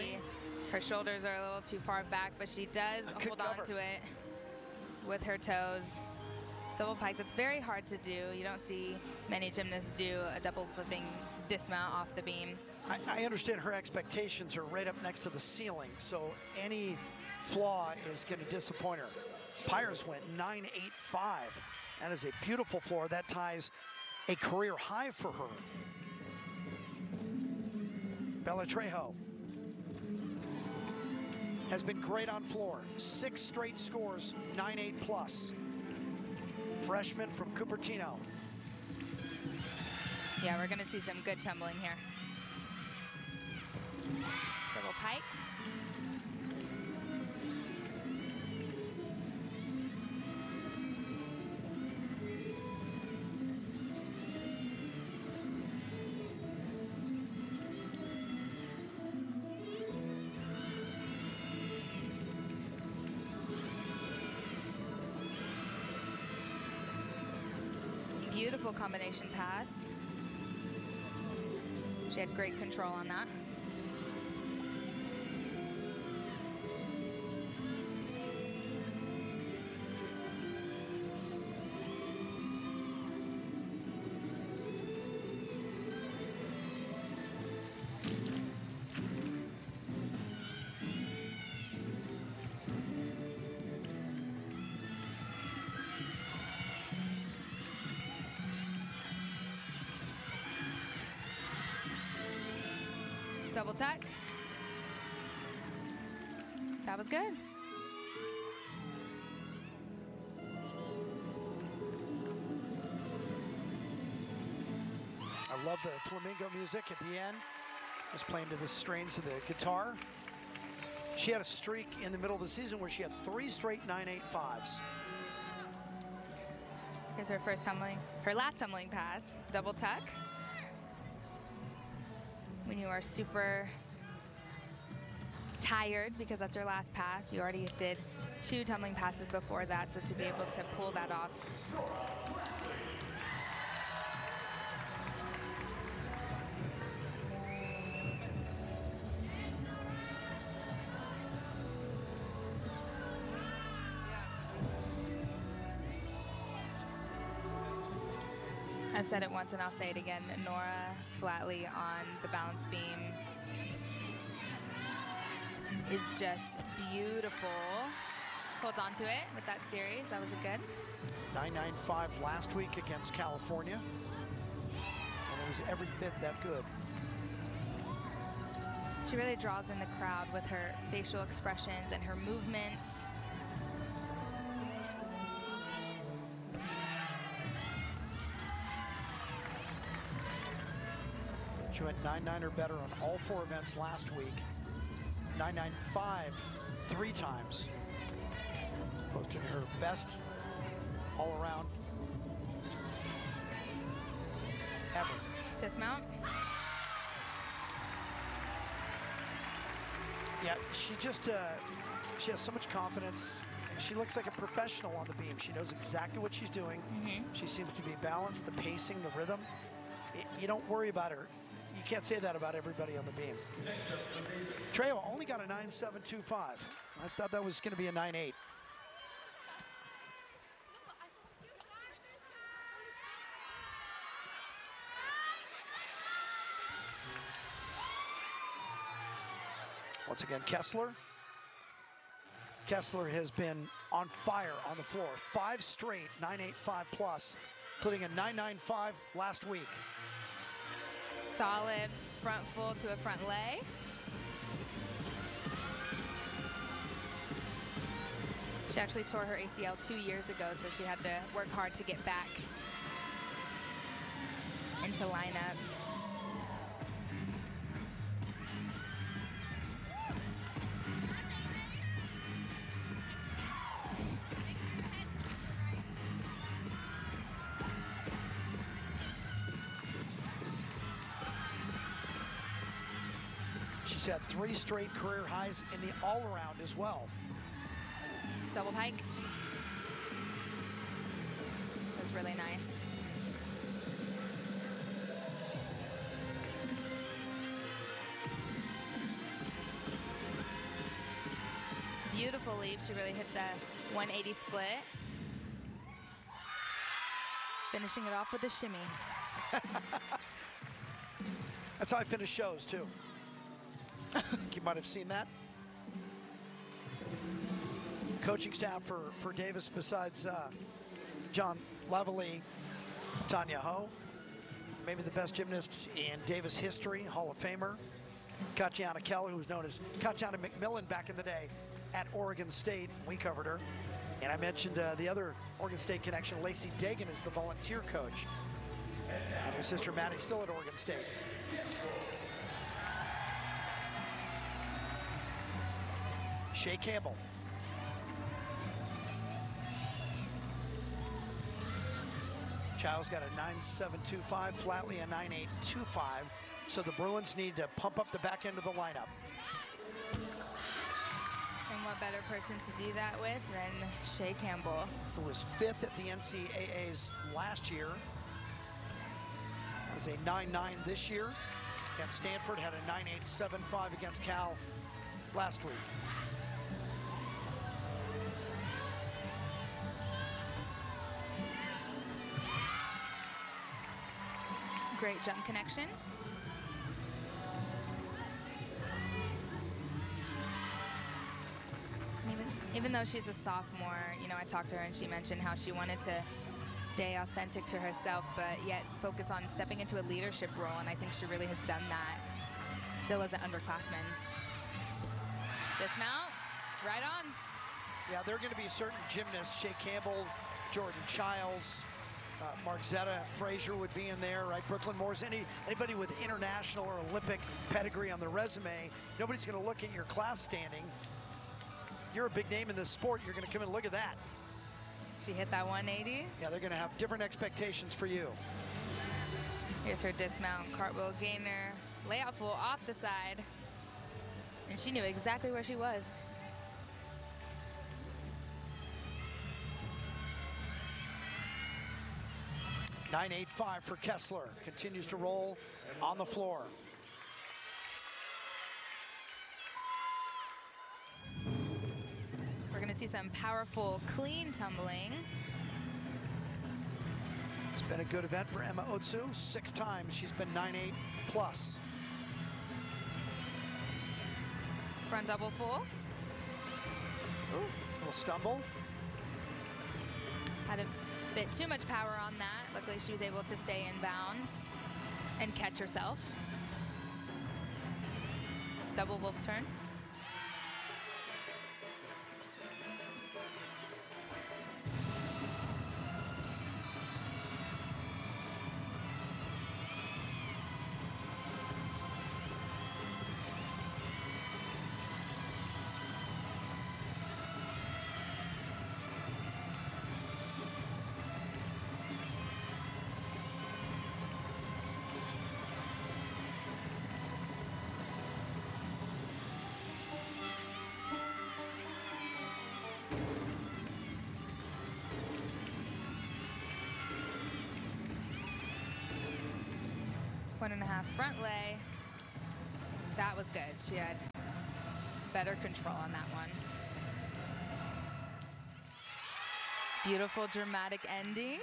her shoulders are a little too far back, but she does hold on to it with her toes. Double pike, that's very hard to do. You don't see many gymnasts do a double flipping dismount off the beam. I understand her expectations are right up next to the ceiling, so any flaw is going to disappoint her. Pyers went 9.85. That is a beautiful floor. That ties a career high for her. Bella Trejo has been great on floor. 6 straight scores, 9.8 plus. Freshman from Cupertino. Yeah, we're gonna see some good tumbling here. Double pike. Beautiful combination pass. She had great control on that. Double tuck. That was good. I love the flamingo music at the end. Just playing to the strains of the guitar. She had a streak in the middle of the season where she had 3 straight 9.85s. Here's her first tumbling, her last tumbling pass, double tuck. When you are super tired because that's your last pass, you already did 2 tumbling passes before that, so to be able to pull that off. I've said it once and I'll say it again. Nora Flatley on the balance beam is just beautiful. Holds on to it with that series. That was a good. 9.95 last week against California. And it was every bit that good. She really draws in the crowd with her facial expressions and her movements. She went 9-9 or better on all 4 events last week. 9-9-5 3 times. Posted her best all around ever. Dismount. Yeah, she just, she has so much confidence. She looks like a professional on the beam. She knows exactly what she's doing. She seems to be balanced, the pacing, the rhythm. You don't worry about her. You can't say that about everybody on the beam. Trejo only got a 9.725. I thought that was going to be a 9.8. Once again, Kessler. Kessler has been on fire on the floor. 5 straight 9.85 plus, including a 9.95 last week. Solid front full to a front lay. She actually tore her ACL 2 years ago, so she had to work hard to get back into lineup. She's had 3 straight career highs in the all-around as well. Double pike. That's really nice. Beautiful leap. She really hit the 180 split. Finishing it off with a shimmy. That's how I finish shows, too. You might have seen that. Coaching staff for Davis, besides John Lavalley, Tanya Ho, maybe the best gymnast in Davis history, Hall of Famer. Katiana Keller, who was known as Katiana McMillan back in the day at Oregon State. We covered her. And I mentioned the other Oregon State connection, Lacey Dagan is the volunteer coach. And her sister Maddie still at Oregon State. Shea Campbell. Child's got a 9.725, Flatley a 9.825. So the Bruins need to pump up the back end of the lineup. And what better person to do that with than Shea Campbell? Who was 5th at the NCAAs last year. Has a 9.9 this year. Against Stanford, had a 9.875 against Cal last week. Great jump connection. Even though she's a sophomore, you know, I talked to her and she mentioned how she wanted to stay authentic to herself, but yet focus on stepping into a leadership role, and I think she really has done that, still as an underclassman. Dismount, right on. Yeah, there are going to be certain gymnasts, Shea Campbell, Jordan Childs, Mark Zetta, Frazier would be in there, right? Brooklyn Morris, anybody with international or Olympic pedigree on their resume. Nobody's going to look at your class standing. You're a big name in this sport. You're going to come and look at that. She hit that 180. Yeah, they're going to have different expectations for you. Here's her dismount, cartwheel gainer, layout full off the side. And she knew exactly where she was. .985 for Kessler. Continues to roll on the floor. We're going to see some powerful, clean tumbling. It's been a good event for Emma Otsu. 6 times she's been 9.8 plus. Front double full. Ooh. Little stumble. Had a bit too much power on that. Luckily she was able to stay in bounds and catch herself. double wolf turn. One and a half front lay. That was good. She had better control on that one. Beautiful dramatic ending.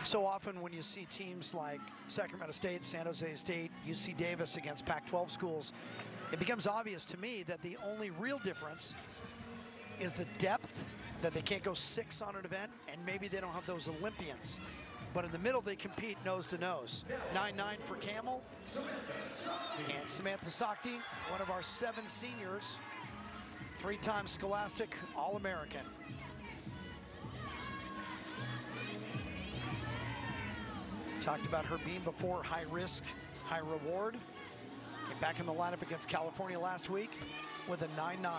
So often when you see teams like Sacramento State, San Jose State, UC Davis against Pac-12 schools, it becomes obvious to me that the only real difference is the depth, that they can't go 6 on an event, and maybe they don't have those Olympians. But in the middle, they compete nose to nose. 9-9 for Camel. And Samantha Sakti, one of our 7 seniors, 3-time Scholastic All-American. Talked about her being before, high risk, high reward. Came back in the lineup against California last week with a 9-9.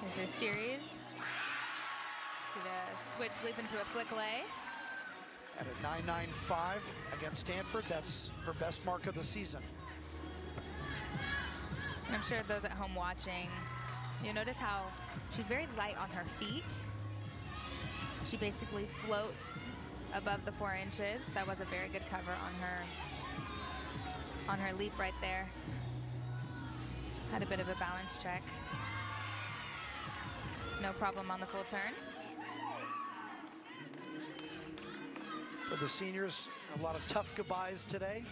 Here's her series. Did a switch leap into a flick lay. At a 9.95 against Stanford, that's her best mark of the season. And I'm sure those at home watching, you notice how she's very light on her feet. She basically floats above the 4 inches. That was a very good cover on her leap right there. Had a bit of a balance check. No problem on the full turn. For the seniors, a lot of tough goodbyes today.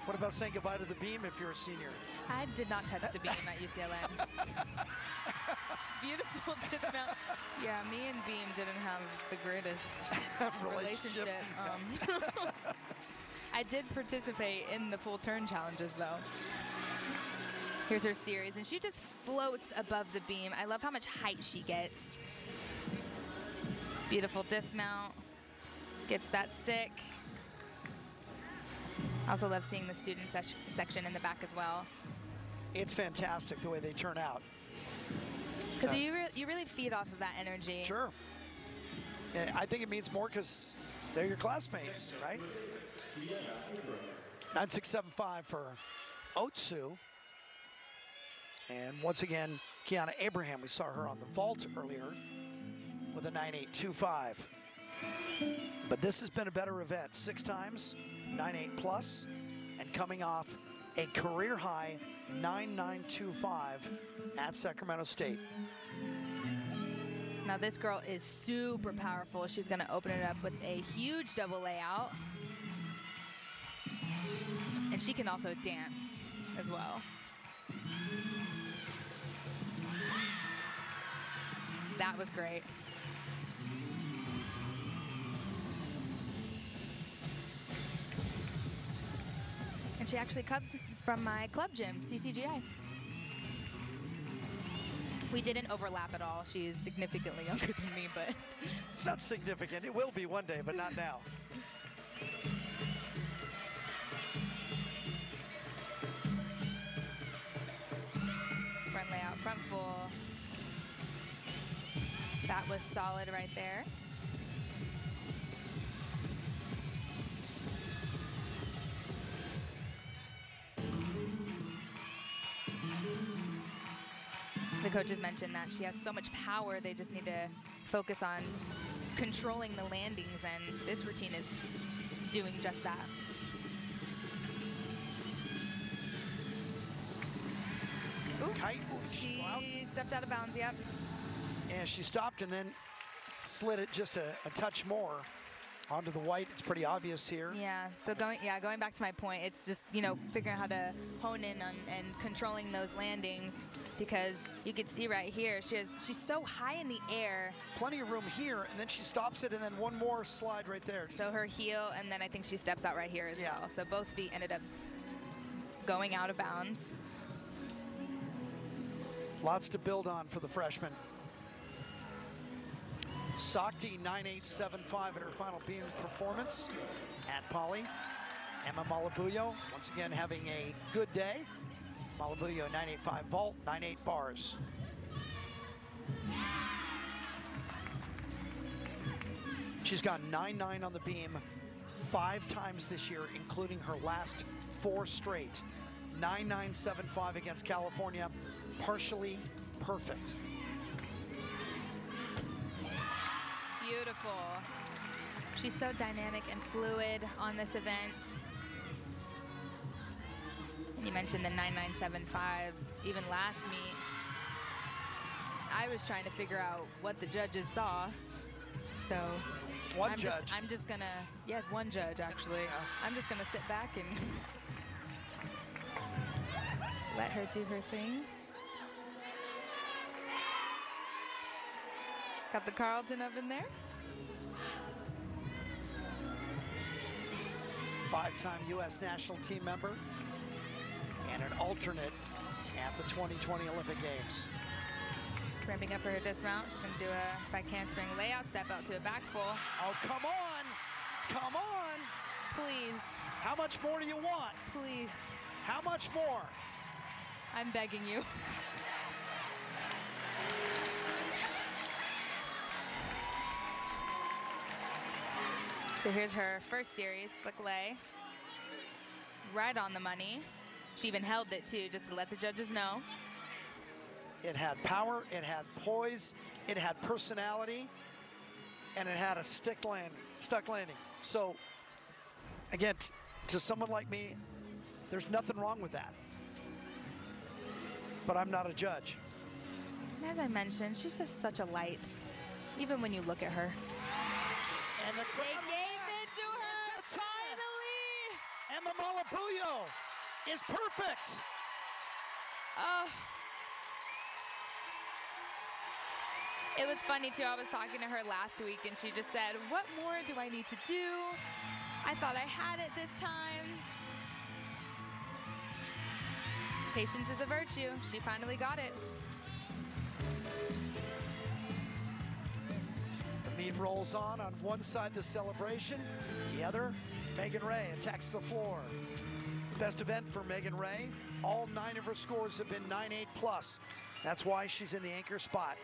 What about saying goodbye to the beam if you're a senior? I did not touch the beam at UCLA. Beautiful dismount. Yeah, me and Beam didn't have the greatest relationship. I did participate in the full turn challenges though. Here's her series, and she just floats above the beam. I love how much height she gets. Beautiful dismount. Gets that stick. I also love seeing the student section in the back as well. It's fantastic the way they turn out. Because you really feed off of that energy. Sure. Yeah, I think it means more because they're your classmates, right? 9.675 for Otsu. And once again, Kiana Abraham, we saw her on the vault earlier with a 9.825. But this has been a better event. 6 times, 9.8 plus, and coming off a career high 9.925 at Sacramento State. Now this girl is super powerful. She's gonna open it up with a huge double layout. And she can also dance as well. That was great. And she actually comes from my club gym, CCGI. We didn't overlap at all. She's significantly younger than me, but... It's not significant. It will be one day, but not now. Front layout, front full. That was solid right there. The coaches mentioned that she has so much power, they just need to focus on controlling the landings, and this routine is doing just that. Ooh, Kite. she Wow. stepped out of bounds, yep. And she stopped and then slid it just a touch more onto the white. It's pretty obvious here. Yeah, so going back to my point, it's just, you know, figuring out how to hone in on and controlling those landings, because you could see right here, she's so high in the air. Plenty of room here, and then she stops it, and then one more slide right there. So her heel, and then I think she steps out right here as well. So both feet ended up going out of bounds. Lots to build on for the freshman. Sakti 9.875 in her final beam performance at Pauley. Emma Malabuyo once again having a good day. Malabuyo 9.85 vault, 9.8 bars. She's gone 9.9 on the beam 5 times this year, including her last 4 straight. 9.975 against California, partially perfect. Beautiful. She's so dynamic and fluid on this event. And you mentioned the 9.975s. Even last meet, I was trying to figure out what the judges saw. So One judge. I'm just gonna, yes, one judge actually. I'm just gonna sit back and let her do her thing. Got the Carlton oven there. 5-time U.S. national team member and an alternate at the 2020 Olympic Games. Ramping up for her dismount. She's going to do a back handspring layout, step out to a back full. Oh, come on. Come on. Please. How much more do you want? Please. How much more? I'm begging you. So here's her first series, flick lay. Right on the money. She even held it too, just to let the judges know. It had power, it had poise, it had personality, and it had a stuck landing. So, again, to someone like me, there's nothing wrong with that. But I'm not a judge. And as I mentioned, she's just such a light, even when you look at her. And the They gave it to her, finally! Emma Malabuyo is perfect. Oh. It was funny too, I was talking to her last week and she just said, what more do I need to do? I thought I had it this time. Patience is a virtue. She finally got it. The meet rolls on one side the celebration, the other, Megan Ray attacks the floor. Best event for Megan Ray. All 9 of her scores have been 9.8 plus. That's why she's in the anchor spot.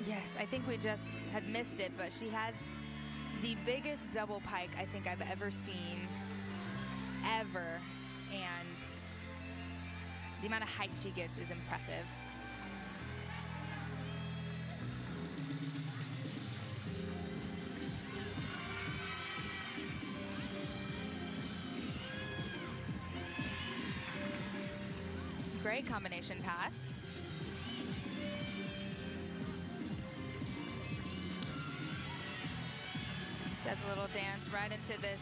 Yes, I think we just had missed it, but she has the biggest double pike I think I've ever seen, ever. And the amount of height she gets is impressive. Great combination pass. Does a little dance right into this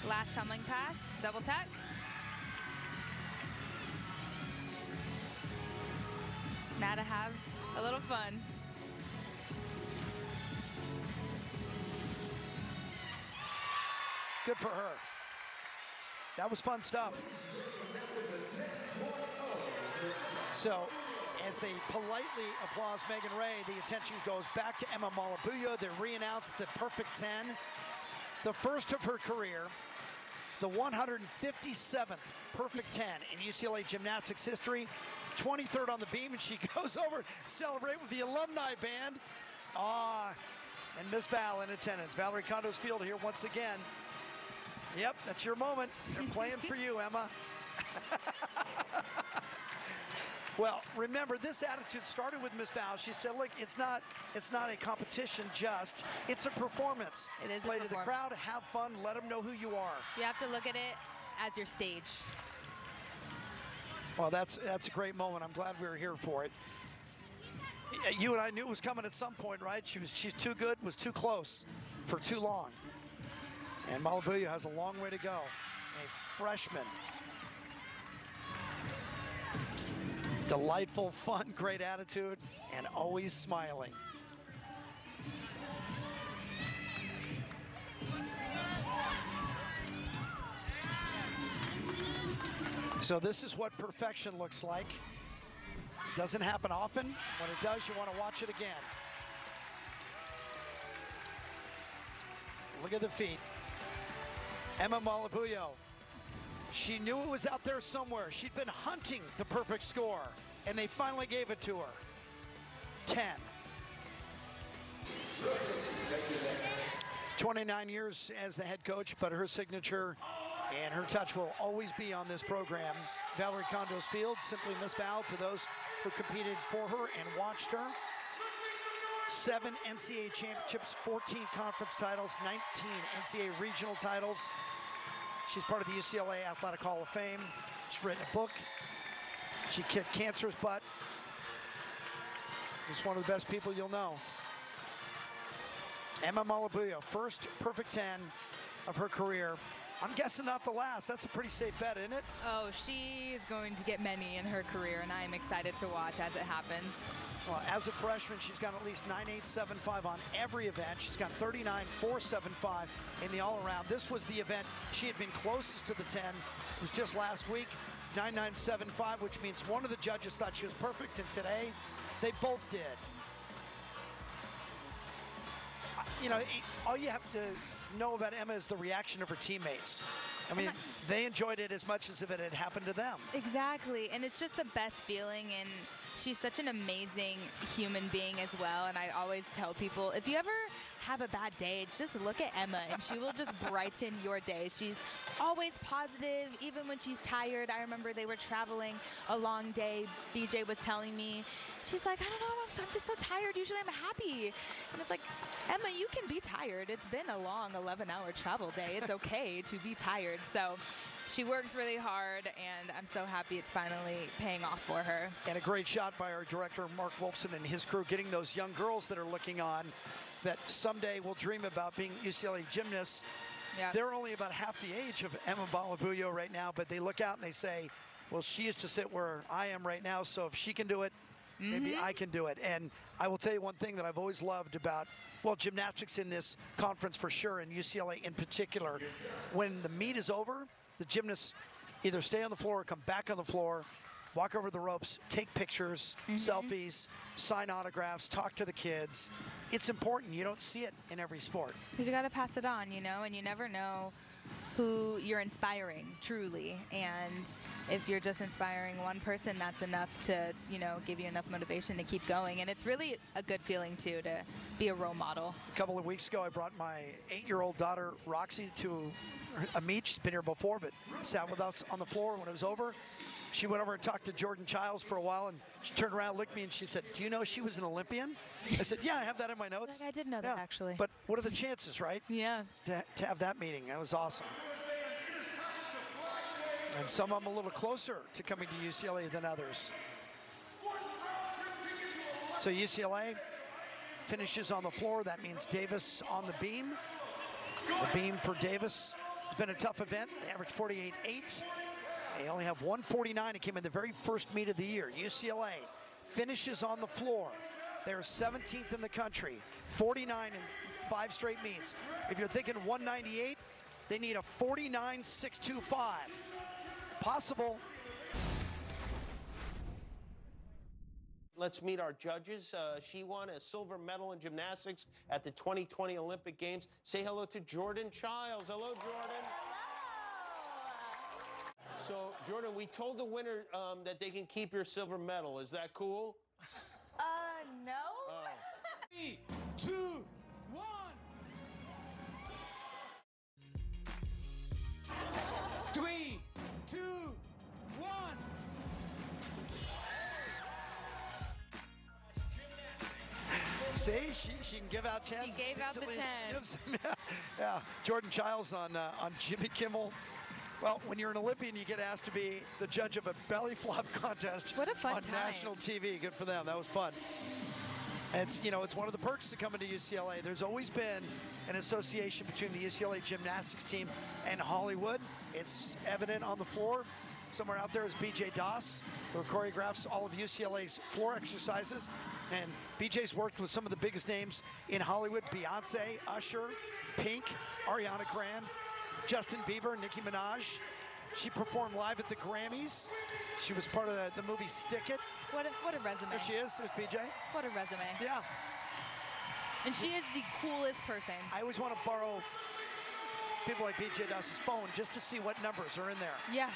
last tumbling pass. Double tech. Now to have a little fun. Good for her. That was fun stuff. So, as they politely applause Megan Ray, the attention goes back to Emma Malabuyo. They re-announced the perfect 10, the first of her career, the 157th perfect 10 in UCLA gymnastics history, 23rd on the beam, and she goes over to celebrate with the alumni band. And Miss Val in attendance. Valerie Condos Field here once again. Yep, that's your moment. They're playing for you, Emma. Well, remember, this attitude started with Miss Val. She said, look, it's not a competition just, it's a performance. It is Play a to the performance. crowd, have fun, let them know who you are. You have to look at it as your stage. Well, that's a great moment. I'm glad we were here for it. You and I knew it was coming at some point, right? She's too good, was too close for too long. And Malabuyo has a long way to go. A freshman. Delightful, fun, great attitude, and always smiling. So this is what perfection looks like. Doesn't happen often. When it does, you want to watch it again. Look at the feet. Emma Malabuyo. She knew it was out there somewhere. She'd been hunting the perfect score, and they finally gave it to her. 10. 29 years as the head coach, but her signature and her touch will always be on this program. Valerie Condos Field, simply Miss Val to those who competed for her and watched her. 7 NCAA championships, 14 conference titles, 19 NCAA regional titles. She's part of the UCLA Athletic Hall of Fame. She's written a book. She kicked cancer's butt. She's one of the best people you'll know. Emma Malabuyo, first perfect 10 of her career. I'm guessing not the last. That's a pretty safe bet, isn't it? Oh, she is going to get many in her career, and I am excited to watch as it happens. Well, as a freshman, she's got at least 9.875 on every event. She's got 39.475 in the all-around. This was the event she had been closest to the 10. It was just last week, 9.975, which means one of the judges thought she was perfect, and today they both did. You know, all you have to know about Emma is the reaction of her teammates. I mean, they enjoyed it as much as if it had happened to them. Exactly, and it's just the best feeling, and she's such an amazing human being as well. And I always tell people, if you ever have a bad day, just look at Emma, and she will just brighten your day. She's always positive, even when she's tired. I remember they were traveling a long day. BJ was telling me, she's like, I don't know, I'm just so tired. Usually I'm happy. And it's like, Emma, you can be tired. It's been a long 11-hour travel day. It's okay to be tired. So she works really hard, and I'm so happy it's finally paying off for her. And a great shot by our director, Mark Wolfson, and his crew, getting those young girls that are looking on that someday will dream about being UCLA gymnasts. Yeah. They're only about half the age of Emma Malabuyo right now, but they look out and they say, well, she used to sit where I am right now, so if she can do it, maybe I can do it. And I will tell you one thing that I've always loved about, well, gymnastics in this conference for sure, and UCLA in particular. When the meet is over, the gymnasts either stay on the floor or come back on the floor, walk over the ropes, take pictures, selfies, sign autographs, talk to the kids. It's important. You don't see it in every sport. Because you got to pass it on, you know, and you never know who you're inspiring, truly. And if you're just inspiring one person, that's enough to, you know, give you enough motivation to keep going. And it's really a good feeling, too, to be a role model. A couple of weeks ago, I brought my 8-year-old daughter, Roxy, to a meet. She's been here before, but sat with us on the floor when it was over. She went over and talked to Jordan Childs for a while, and she turned around, looked at me, and she said, do you know she was an Olympian? I said, yeah, I have that in my notes. I did know that, actually. But what are the chances, right? Yeah. To have that meeting. That was awesome. And some of them a little closer to coming to UCLA than others. So UCLA finishes on the floor. That means Davis on the beam. The beam for Davis has been a tough event. They averaged 48.8. They only have 149. It came in the very first meet of the year. UCLA finishes on the floor. They're 17th in the country, 49 in 5 straight meets. If you're thinking 198, they need a 49.625. Possible. Let's meet our judges. She won a silver medal in gymnastics at the 2020 Olympic Games. Say hello to Jordan Childs. Hello, Jordan. So, Jordan, we told the winner that they can keep your silver medal. Is that cool? No. Oh. 3, 2, 1. Three, two, one. See, she can give out 10s. She gave out the 10. Yeah, Jordan Childs on Jimmy Kimmel. Well, when you're an Olympian, you get asked to be the judge of a belly flop contest. What a fun on time. national TV. Good for them. That was fun. It's, you know, it's one of the perks to coming to UCLA. There's always been an association between the UCLA gymnastics team and Hollywood. It's evident on the floor. Somewhere out there is BJ Doss, who choreographs all of UCLA's floor exercises. And BJ's worked with some of the biggest names in Hollywood: Beyonce, Usher, Pink, Ariana Grande, Justin Bieber, Nicki Minaj. She performed live at the Grammys. She was part of the movie Stick It. What a resume. There she is. There's BJ. What a resume. Yeah. And she is the coolest person. I always want to borrow people like BJ Doss's phone just to see what numbers are in there. Yeah.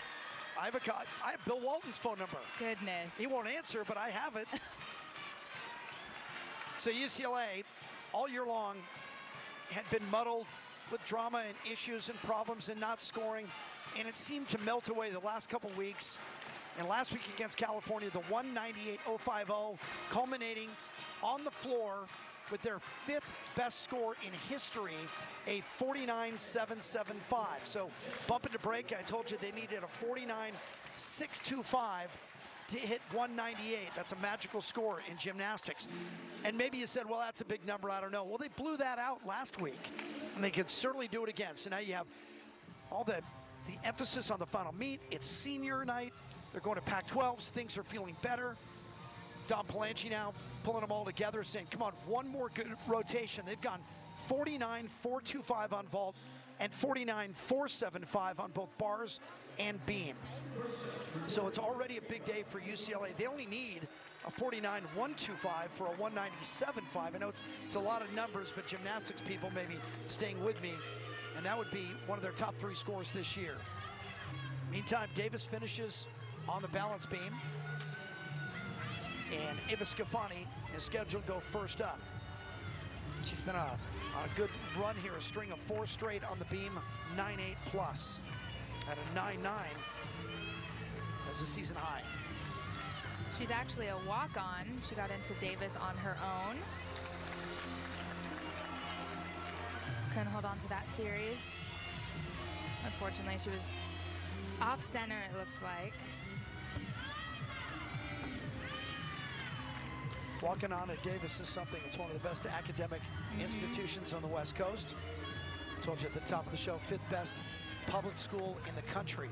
I have Bill Walton's phone number. Goodness. He won't answer, but I have it. So UCLA, all year long, had been muddled with drama and issues and problems and not scoring, and it seemed to melt away the last couple weeks. And last week against California, the 198-050, culminating on the floor with their 5th best score in history, a 49-775. So bumping to break, I told you they needed a 49-625 to hit 198. That's a magical score in gymnastics. And maybe you said, well, that's a big number, I don't know. Well, they blew that out last week, and they could certainly do it again. So now you have all the emphasis on the final meet. It's senior night. They're going to Pac-12s. Things are feeling better. Don Palanchi now pulling them all together, saying, come on, one more good rotation. They've gone 49-425 on vault and 49-475 on both bars and beam. So it's already a big day for UCLA. They only need a 49-125 for a 197.5. I know it's a lot of numbers, but gymnastics people may be staying with me, and that would be one of their top 3 scores this year. Meantime, Davis finishes on the balance beam, and Eva Scafani is scheduled to go first up. She's been on a good run here, a string of 4 straight on the beam, 9.8 plus, at a 9.9 as a season high. She's actually a walk-on. She got into Davis on her own. Couldn't hold on to that series. Unfortunately, she was off center, it looked like. Walking on at Davis is something. It's one of the best academic institutions on the West Coast. Told you at the top of the show, 5th best public school in the country.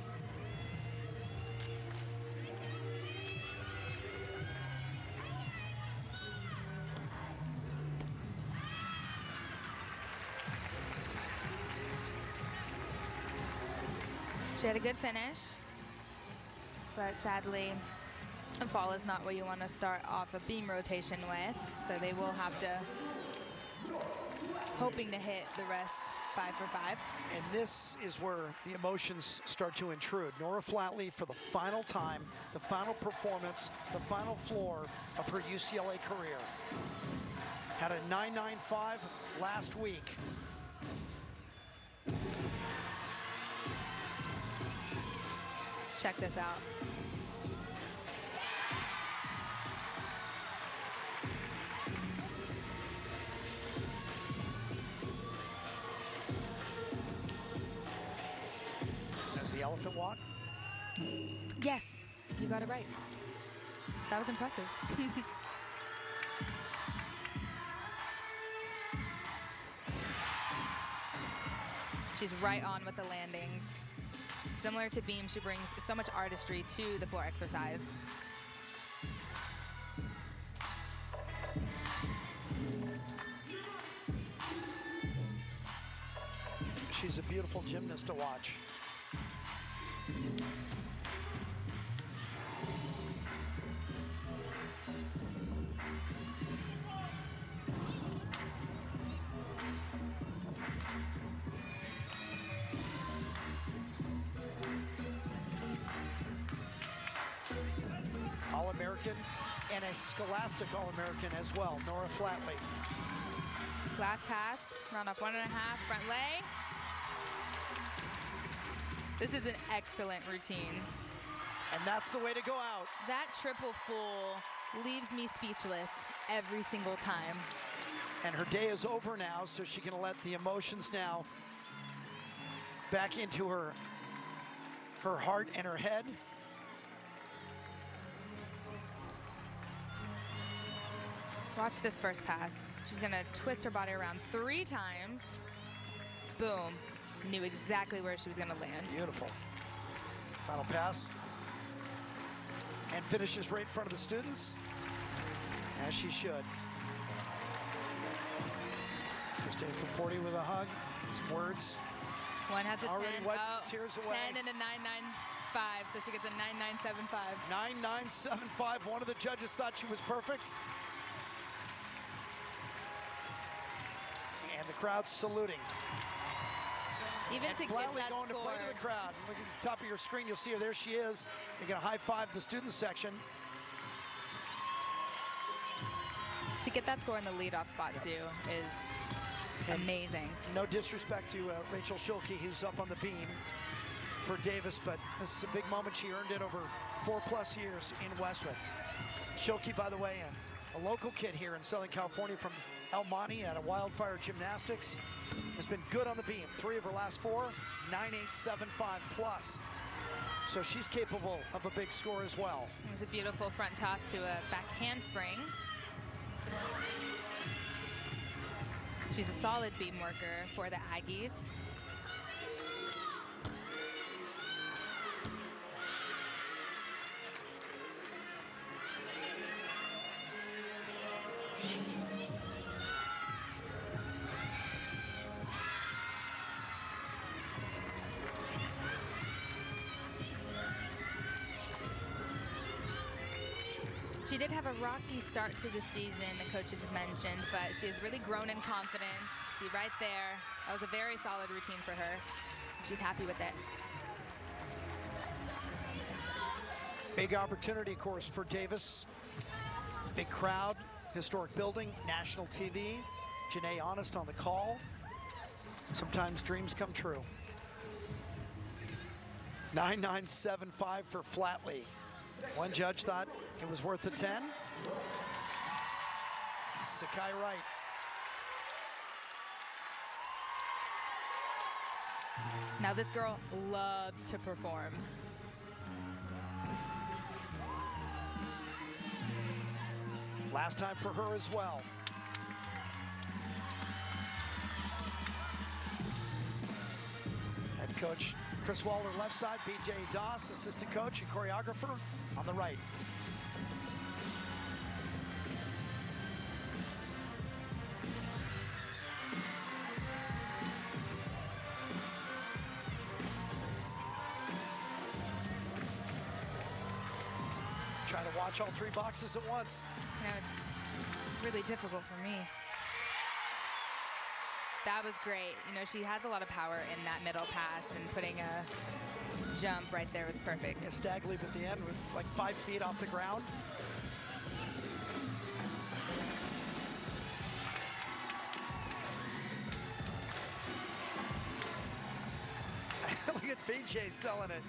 She had a good finish, but sadly, a fall is not what you want to start off a beam rotation with, so they will have to, hoping to hit the rest 5 for 5. And this is where the emotions start to intrude. Nora Flatley, for the final time, the final performance, the final floor of her UCLA career. Had a 9.95 last week. Check this out. As the elephant walk. Yes, you got it right. That was impressive. She's right on with the landings. Similar to beam, she brings so much artistry to the floor exercise. She's a beautiful gymnast to watch. All-American and a Scholastic All-American as well, Nora Flatley. Last pass, round off 1.5, front lay. This is an excellent routine. And that's the way to go out. That triple full leaves me speechless every single time. And her day is over now, so she can let the emotions now back into her heart and her head. Watch this first pass. She's gonna twist her body around 3 times. Boom. Knew exactly where she was gonna land. Beautiful. Final pass. And finishes right in front of the students, as she should. Christine Conforti with a hug, some words. One has a 10. Already wiped tears away. 10 and a 9.9. 5, so she gets a 9975. 9975. One of the judges thought she was perfect. And the crowd's saluting. Even And to get Flatley that going to play score. to the crowd. Look at the top of your screen, you'll see her. There she is. You're going to high-five the student section. To get that score in the leadoff spot, too, is amazing. No disrespect to Rachel Schulke, who's up on the beam for Davis, but this is a big moment. She earned it over 4+ years in Westwood. Schulke, by the way, a local kid here in Southern California from El Monte at a Wildfire Gymnastics, has been good on the beam. 3 of her last 4, 9875 plus. So she's capable of a big score as well. It was a beautiful front toss to a back handspring. She's a solid beam worker for the Aggies. She did have a rocky start to the season, the coaches mentioned, but she has really grown in confidence. See right there, that was a very solid routine for her. She's happy with it. Big opportunity, of course, for Davis. Big crowd, historic building, national TV. Janae Honest on the call. Sometimes dreams come true. 9975 for Flatley. One judge thought it was worth the 10. Sakai right. Now this girl loves to perform. Last time for her as well. Head coach Chris Waller left side, BJ Doss, assistant coach and choreographer on the right. Try to watch all 3 boxes at once. You know, it's really difficult for me. That was great. You know, she has a lot of power in that middle pass, and putting a jump right there was perfect. A stag leap at the end with like 5 feet off the ground. Look at BJ selling it.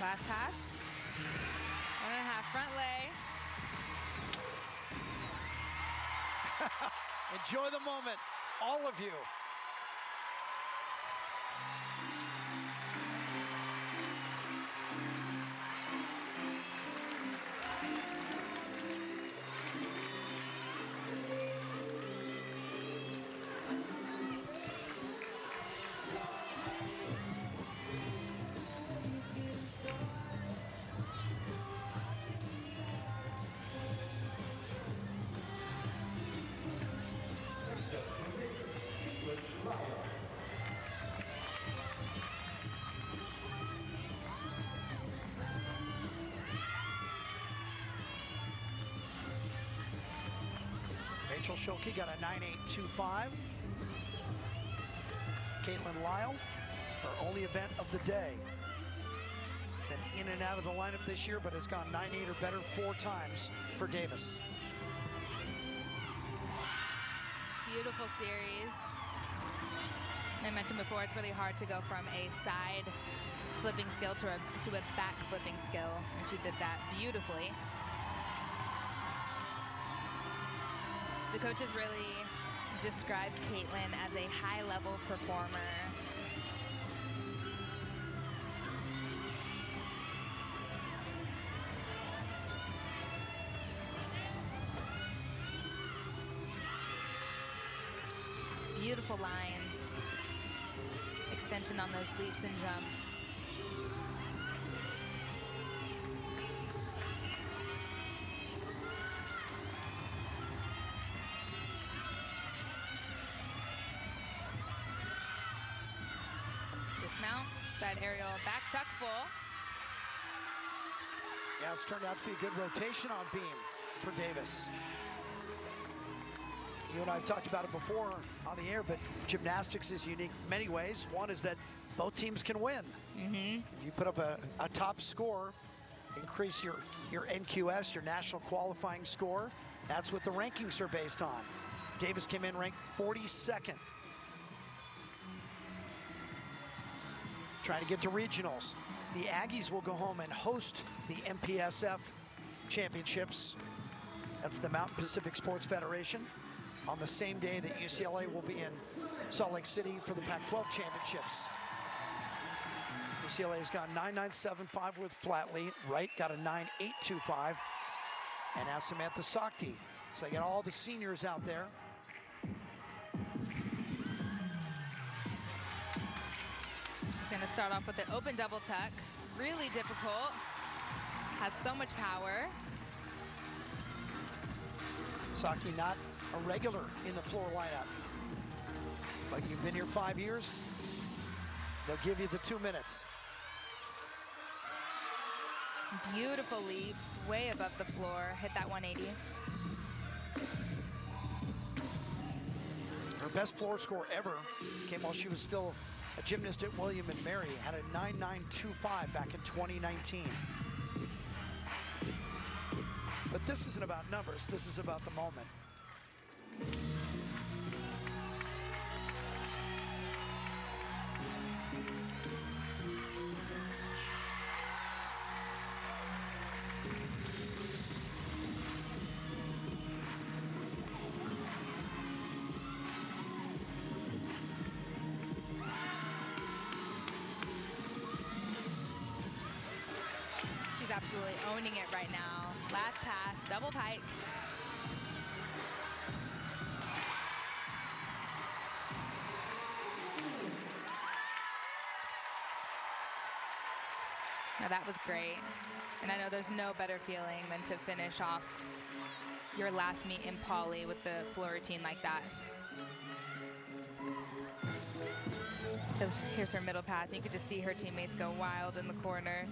Last pass. 1.5 front lay. Enjoy the moment, all of you. Rachel Schulke got a 9825. Caitlin Lyle, her only event of the day. Been in and out of the lineup this year, but has gone 98 or better 4 times for Davis. Beautiful series. I mentioned before, it's really hard to go from a side flipping skill to a back flipping skill, and she did that beautifully. The coaches really described Caitlin as a high-level performer. Beautiful lines, extension on those leaps and jumps. Dismount, side aerial, back tuck full. Yeah, it's turned out to be a good rotation on beam for Davis. You and I have talked about it before on the air, but gymnastics is unique in many ways. One is that both teams can win. You put up a top score, increase your NQS, your national qualifying score. That's what the rankings are based on. Davis came in ranked 42nd. Trying to get to regionals. The Aggies will go home and host the MPSF championships. That's the Mountain Pacific Sports Federation, on the same day that UCLA will be in Salt Lake City for the Pac-12 championships. UCLA has got 9.975 with Flatley. Wright got a 9.825. And now Samantha Sakti. So they got all the seniors out there. She's going to start off with an open double tuck. Really difficult. Has so much power. Sakti not a regular in the floor lineup, but you've been here 5 years. They'll give you the 2 minutes. Beautiful leaps, way above the floor. Hit that 180. Her best floor score ever came while she was still a gymnast at William & Mary. Had a 9.925 back in 2019. But this isn't about numbers. This is about the moment. She's absolutely owning it right now. Last pass, double pike. Now that was great. And I know there's no better feeling than to finish off your last meet in Pauley with the floor routine like that. Here's her middle pass. And you could just see her teammates go wild in the corner.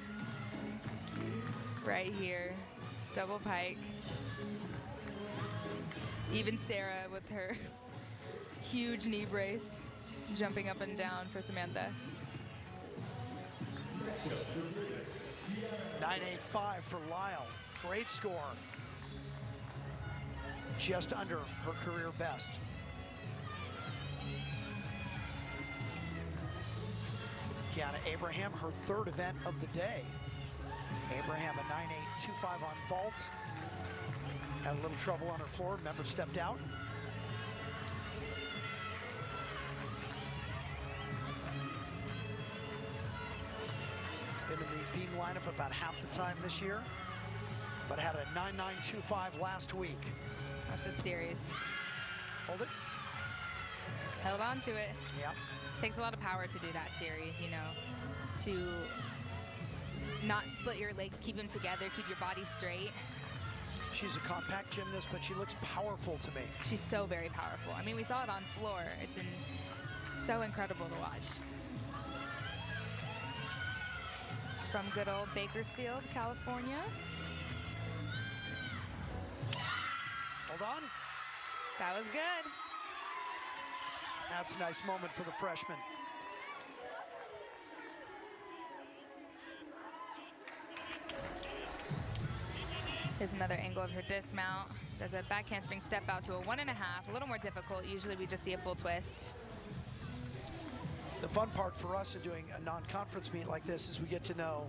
Right here, double pike. Even Sarah with her huge knee brace jumping up and down for Samantha. 9.85 for Lyle. Great score. Just under her career best. Kiana Abraham, her third event of the day. Abraham, a 9.825 on vault. Had a little trouble on her floor. Member stepped out. Been in the beam lineup about half the time this year, but had a 9.925 last week. Watch this series. Hold it. Held on to it. Yeah. Takes a lot of power to do that series, you know, to not split your legs, keep them together, keep your body straight. She's a compact gymnast, but she looks powerful to me. She's so very powerful. I mean, we saw it on floor. It's so incredible to watch. From good old Bakersfield, California. Hold on. That was good. That's a nice moment for the freshman. Here's another angle of her dismount. Does a back handspring step out to a 1.5, a little more difficult. Usually we just see a full twist. The fun part for us in doing a non-conference meet like this is we get to know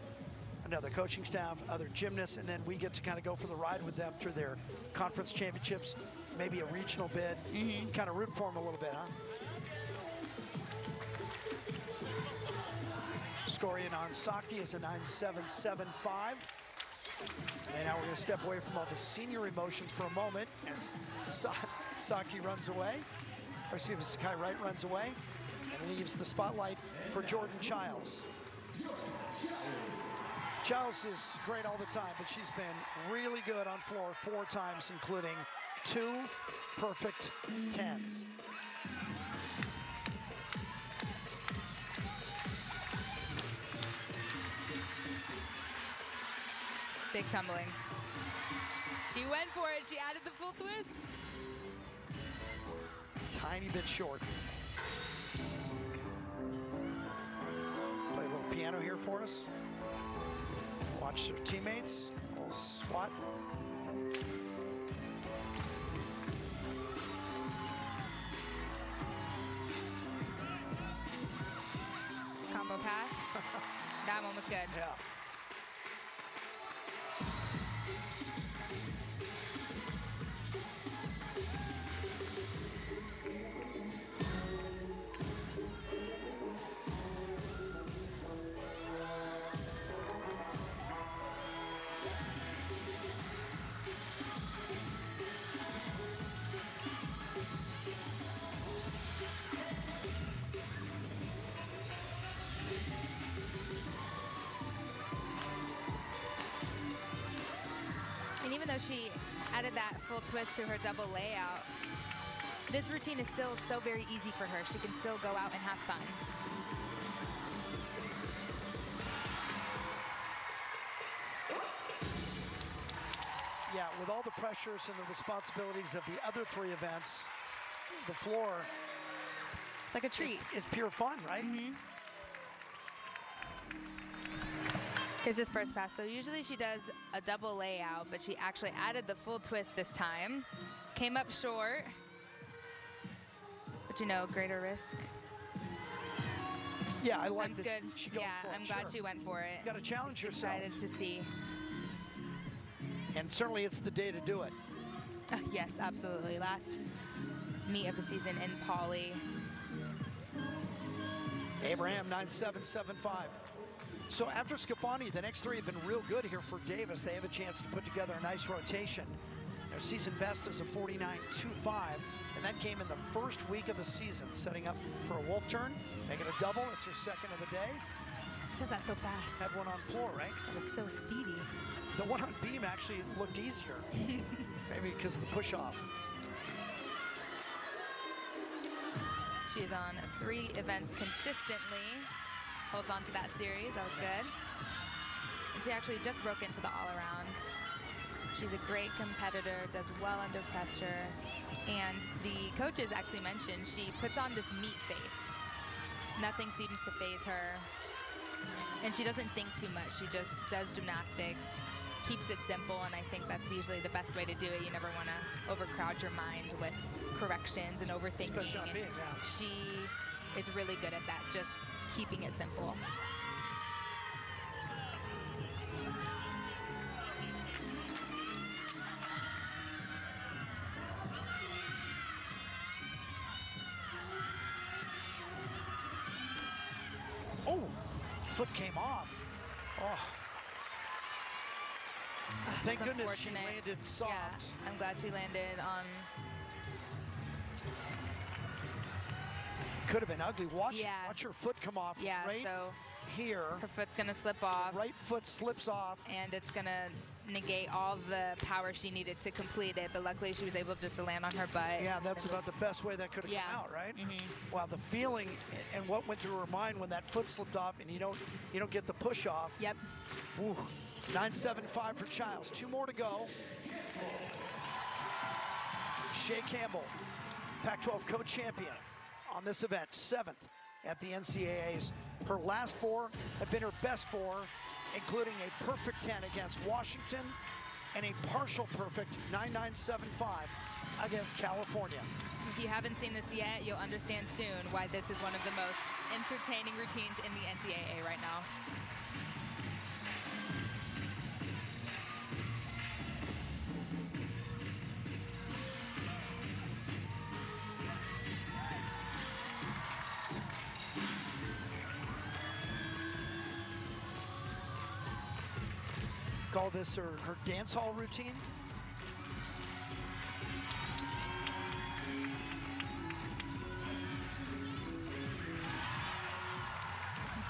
another coaching staff, other gymnasts, and then we get to kind of go for the ride with them through their conference championships, maybe a regional bid, kind of root for them a little bit, huh? Scorian on Sakti is a 9.775. And now we're going to step away from all the senior emotions for a moment as Sakti runs away, or excuse me, Sakai Wright runs away and leaves the spotlight for Jordan Childs. Childs is great all the time, but she's been really good on floor 4 times, including 2 perfect 10s. Big tumbling. She went for it. She added the full twist. Tiny bit short. Play a little piano here for us. Watch their teammates. A little squat. Combo pass. That one was good. Yeah. And even though she added that full twist to her double layout, this routine is still so very easy for her. She can still go out and have fun. Yeah, with all the pressures and the responsibilities of the other 3 events, the floor It's like a treat. is pure fun, right? Mm-hmm. Here's this first pass. So usually she does a double layout, but she actually added the full twist this time. Came up short, but you know, greater risk. Yeah, I like That's that good. she goes Yeah, for it, I'm glad sure. she went for it. You got to challenge yourself. Excited to see. And certainly it's the day to do it. Yes, absolutely. Last meet of the season in Pauley. Abraham 9775. So after Scafani, the next 3 have been real good here for Davis. They have a chance to put together a nice rotation. Their season best is a 49.25, and that came in the first week of the season, setting up for a wolf turn, make it a double. It's her second of the day. She does that so fast. Had one on floor, right? That was so speedy. The one on beam actually looked easier, maybe because of the push-off. She is on 3 events consistently. Holds on to that series. That was good. And she actually just broke into the all-around. She's a great competitor, does well under pressure. And the coaches actually mentioned she puts on this meat face. Nothing seems to faze her. And she doesn't think too much. She just does gymnastics, keeps it simple, and I think that's usually the best way to do it. You never want to overcrowd your mind with corrections and overthinking. Especially on beam, yeah. She is really good at that, just keeping it simple. Oh, foot came off. Oh. Thank That's goodness she unfortunate. landed soft. Yeah, I'm glad she landed on. Could have been ugly. Watch her foot come off Yeah, right so here. her foot's gonna slip off. Right foot slips off. And it's gonna negate all the power she needed to complete it, but luckily she was able just to land on her butt. Yeah, that's about the best way that could have come out, right? Wow, the feeling and what went through her mind when that foot slipped off and you don't get the push off. Yep. Ooh, 9.75 for Childs. 2 more to go. Shea Campbell, Pac-12 co-champion on this event, 7th at the NCAAs. Her last 4 have been her best 4, including a perfect 10 against Washington and a partial perfect 9.975 against California. If you haven't seen this yet, you'll understand soon why this is one of the most entertaining routines in the NCAA right now. Call this her dance hall routine.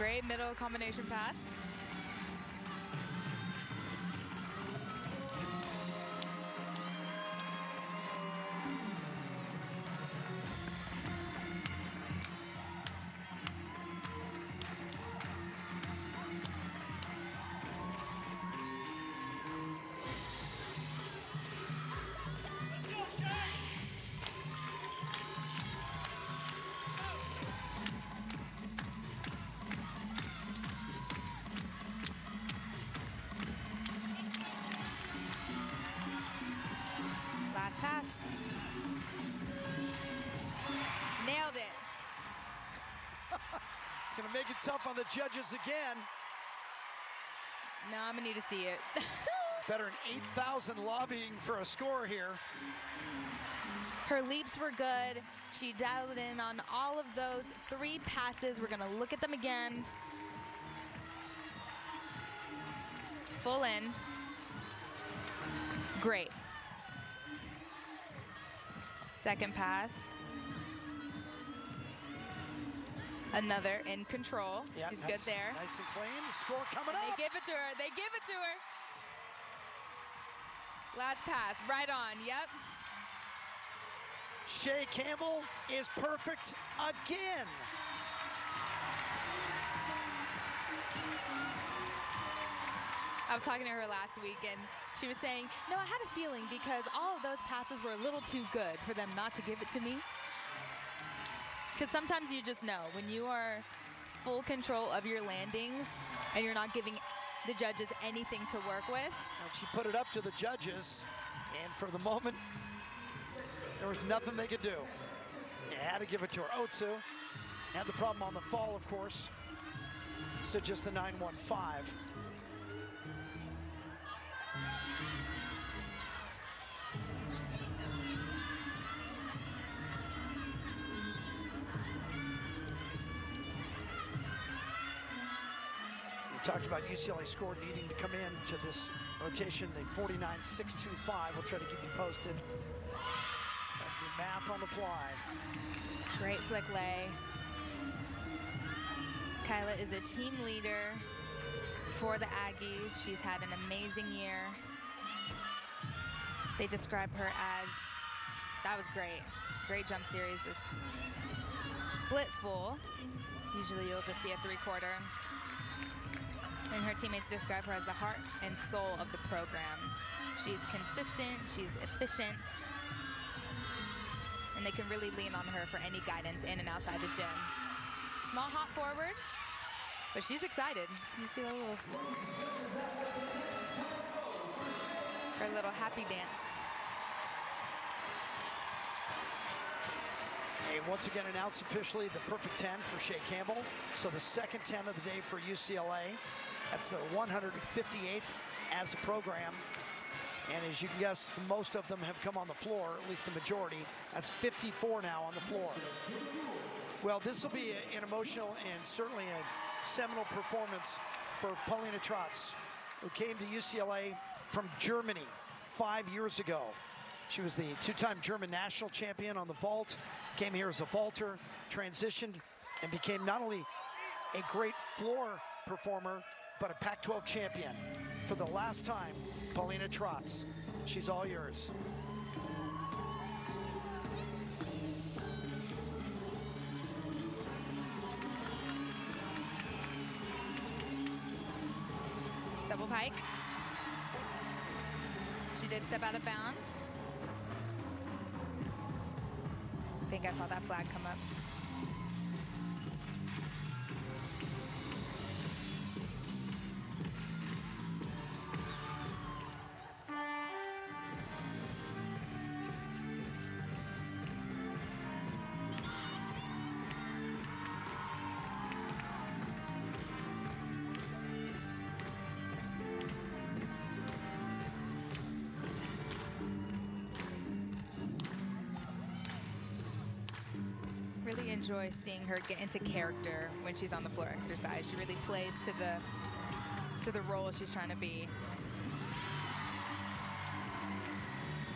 Great middle combination pass. Last pass. Nailed it. Gonna make it tough on the judges again. No, I'm gonna need to see it. Better than 8,000 lobbying for a score here. Her leaps were good. She dialed in on all of those 3 passes. We're gonna look at them again. Full in. Great. Second pass. Another in control. Yeah, She's good there. Nice and clean. The score coming They up. give it to her. They give it to her. Last pass, right on. Yep. Shea Campbell is perfect again. I was talking to her last week, and she was saying, no, I had a feeling because all of those passes were a little too good for them not to give it to me. Because sometimes you just know when you are full control of your landings and you're not giving the judges anything to work with. And she put it up to the judges, and for the moment, there was nothing they could do. They had to give it to her. Otsu had the problem on the fall, of course. So just the 9-1-5. Talked about UCLA score needing to come in to this rotation. The 49-6-2-5. We'll try to keep you posted. Do math on the fly. Great flick lay. Kyla is a team leader for the Aggies. She's had an amazing year. They describe her as, that was great. Great jump series. Split full. Usually you'll just see a 3/4. And her teammates describe her as the heart and soul of the program. She's consistent, she's efficient, and they can really lean on her for any guidance in and outside the gym. Small hop forward, but she's excited. You see her little happy dance. And once again announced officially the perfect 10 for Shea Campbell. So the second 10 of the day for UCLA. That's the 158th as a program. And as you can guess, most of them have come on the floor, at least the majority. That's 54 now on the floor. Well, this will be an emotional and certainly a seminal performance for Pauley Trotz, who came to UCLA from Germany 5 years ago. She was the 2-time German national champion on the vault, came here as a vaulter, transitioned, and became not only a great floor performer, but a Pac-12 champion. For the last time, Pauley Trotz. She's all yours. Double pike. She did step out of bounds. I think I saw that flag come up. Really enjoy seeing her get into character when she's on the floor exercise. She really plays to the role she's trying to be.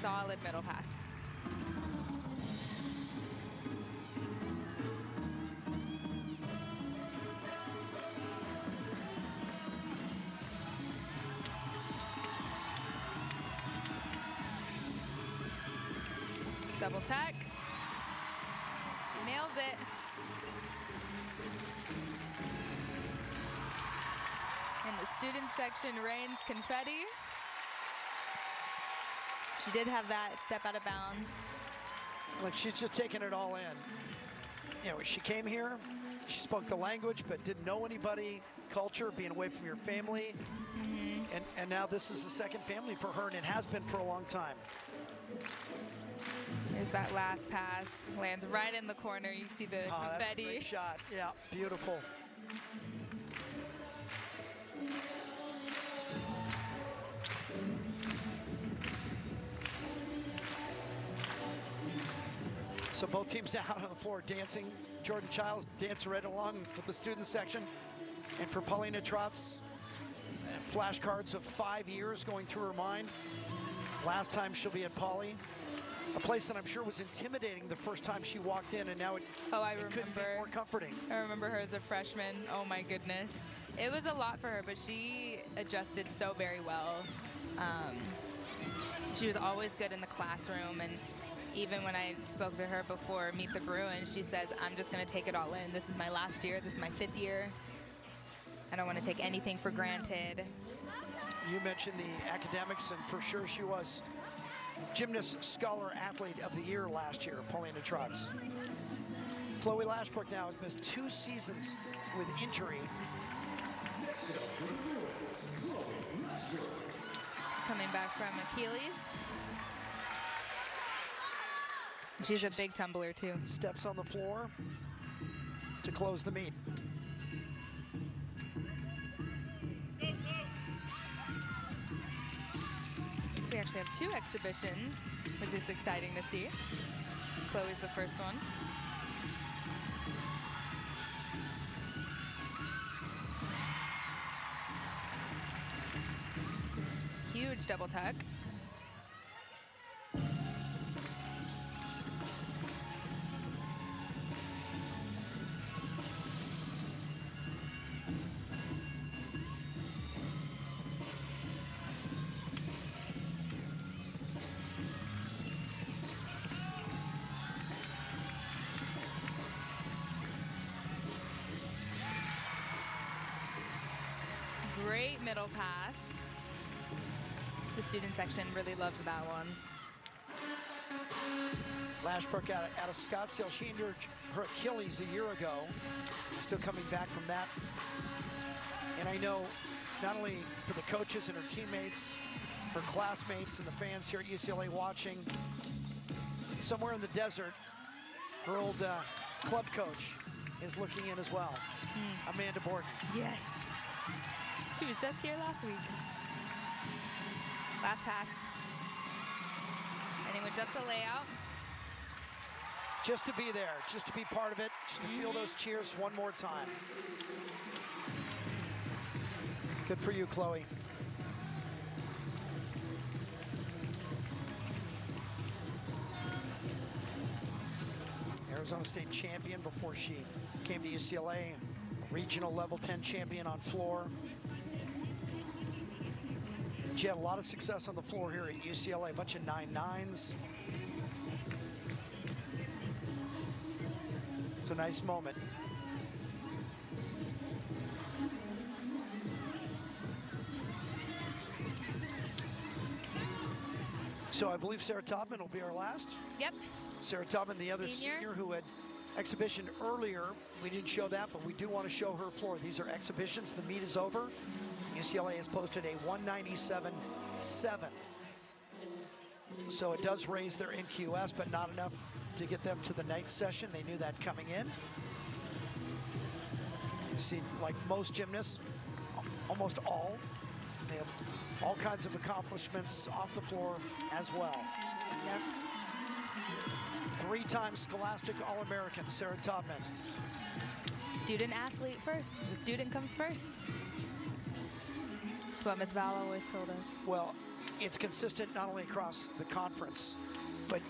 Solid middle pass. Double tuck. She nails it. And the student section rains confetti. She did have that step out of bounds. Like, she's just taking it all in. You know, she came here, she spoke the language, but didn't know anybody, culture, being away from your family. And now this is a second family for her, and it has been for a long time. There's that last pass, lands right in the corner. You see the confetti. That's a great shot. Yeah, beautiful. So both teams down on the floor dancing. Jordan Childs dancing right along with the student section. And for Paulina Trotz, flashcards of 5 years going through her mind. Last time she'll be at Pauley, a place that I'm sure was intimidating the first time she walked in, and now it couldn't be more comforting. I remember her as a freshman. Oh my goodness. It was a lot for her, but she adjusted so very well. She was always good in the classroom, and even when I spoke to her before Meet the Bruins, she says, I'm just gonna take it all in. This is my last year, this is my 5th year. I don't want to take anything for granted. You mentioned the academics, and for sure she was Gymnast Scholar Athlete of the Year last year, Paulina Trotz. Chloe Lashbrook now has missed 2 seasons with injury. Coming back from Achilles. She's a big tumbler too. Steps on the floor to close the meet. We actually have 2 exhibitions, which is exciting to see. Chloe's the first one. Huge double tuck. Great middle pass. The student section really loves that one. Lashbrook out of Scottsdale. She injured her Achilles a year ago. Still coming back from that. And I know not only for the coaches and her teammates, her classmates and the fans here at UCLA watching, somewhere in the desert, her old club coach is looking in as well. Amanda Borden. Yes. She was just here last week. Last pass. And it was just a layout. Just to be there, just to be part of it, just to feel those cheers one more time. Good for you, Chloe. Arizona State champion before she came to UCLA. Regional level 10 champion on floor. She had a lot of success on the floor here at UCLA, a bunch of 9.9s. It's a nice moment. So I believe Sarah Taubman will be our last. Yep. Sarah Taubman, the other senior who had exhibition earlier. We didn't show that, but we do want to show her floor. These are exhibitions. The meet is over. UCLA has posted a 197.7. So it does raise their NQS, but not enough to get them to the night session. They knew that coming in. You see, like most gymnasts, almost all, they have all kinds of accomplishments off the floor as well. Yep. 3-time Scholastic All-American, Sarah Taubman. Student athlete first. The student comes first. That's what Ms. Val always told us. Well, it's consistent not only across the conference, but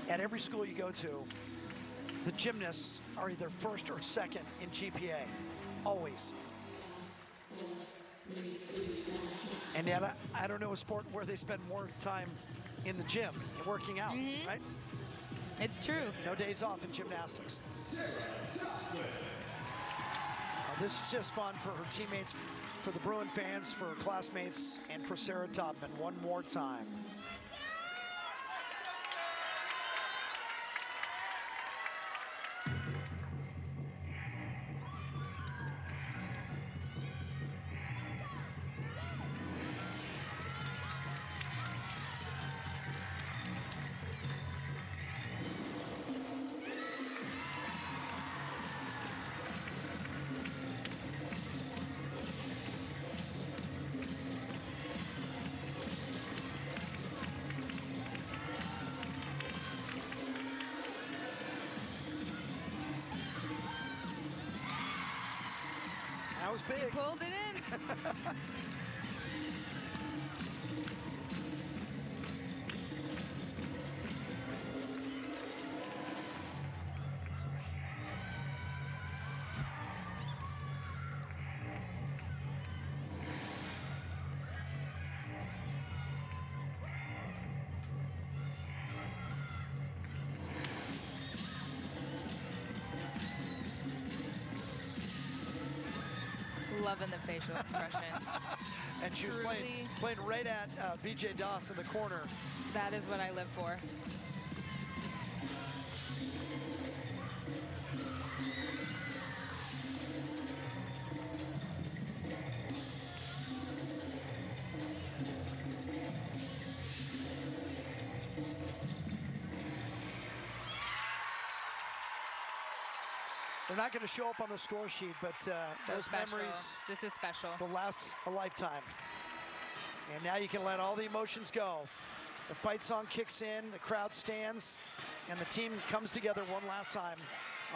at every school you go to, the gymnasts are either first or second in GPA, always. And yet, I don't know a sport where they spend more time in the gym and working out, right? It's true. No days off in gymnastics. This is just fun for her teammates, for the Bruin fans, for her classmates, and for Sarah Topman. One more time. That was big. Pulled it in. Loving the facial expressions. And she was playing right at BJ Doss in the corner. That is what I live for. They're not going to show up on the score sheet, but those special. memories This is special. will last a lifetime. And now you can let all the emotions go. The fight song kicks in, the crowd stands, and the team comes together one last time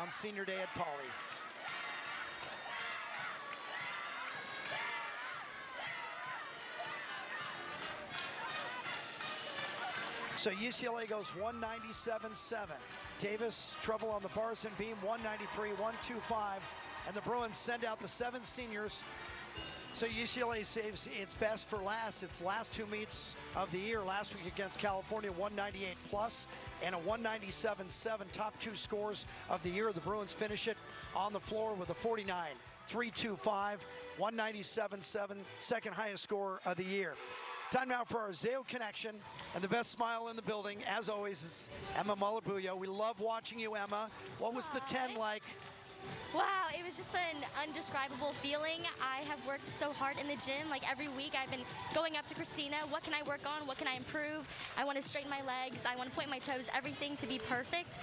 on senior day at Pauley. So UCLA goes 197.7. Davis, trouble on the bars and beam, 193, 125. And the Bruins send out the 7 seniors. So UCLA saves its best for last. Its last 2 meets of the year. Last week against California, 198 plus and a 197.7. Top 2 scores of the year. The Bruins finish it on the floor with a 49, 325, 197.7. Second highest score of the year. Time now for our Zayo Connection, and the best smile in the building, as always, is Emma Malabuyo. We love watching you, Emma. What was the 10 like? Wow, it was just an undescribable feeling. I have worked so hard in the gym. Like every week I've been going up to Christina. What can I work on? What can I improve? I want to straighten my legs. I want to point my toes, everything to be perfect.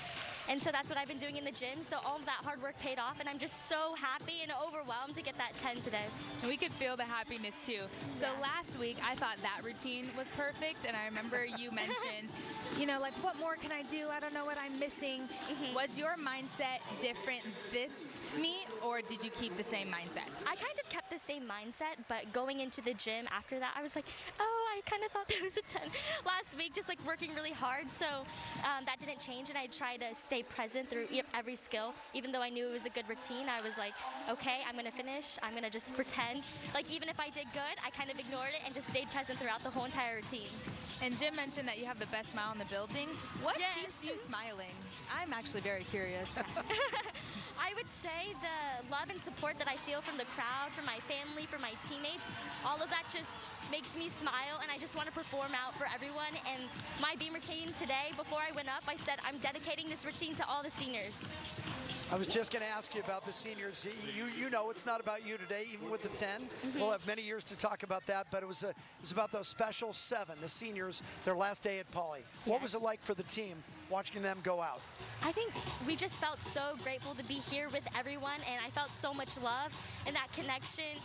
And so that's what I've been doing in the gym. So all of that hard work paid off, and I'm just so happy and overwhelmed to get that 10 today. And we could feel the happiness too. So last week, I thought that routine was perfect, and I remember you mentioned, you know, like, what more can I do? I don't know what I'm missing. Was your mindset different this meet, or did you keep the same mindset? I kind of kept the same mindset, but going into the gym after that, I was like, oh, I kind of thought there was a 10 last week, just like working really hard. So that didn't change, and I tried to stay present through every skill. Even though I knew it was a good routine, I was like, okay, I'm going to finish. I'm going to just pretend. Like, even if I did good, I kind of ignored it and just stayed present throughout the whole entire routine. And Jim mentioned that you have the best smile in the building. What keeps you smiling? I'm actually very curious. I would say the love and support that I feel from the crowd, from my family, from my teammates, all of that just makes me smile, and I just want to perform out for everyone. And my beam routine today, before I went up, I said I'm dedicating this routine to all the seniors. I was just going to ask you about the seniors. You know it's not about you today, even with the 10. We'll have many years to talk about that, but it was about those special 7, the seniors, their last day at Pauley. What was it like for the team watching them go out? I think we just felt so grateful to be here with everyone, and I felt so much love and that connection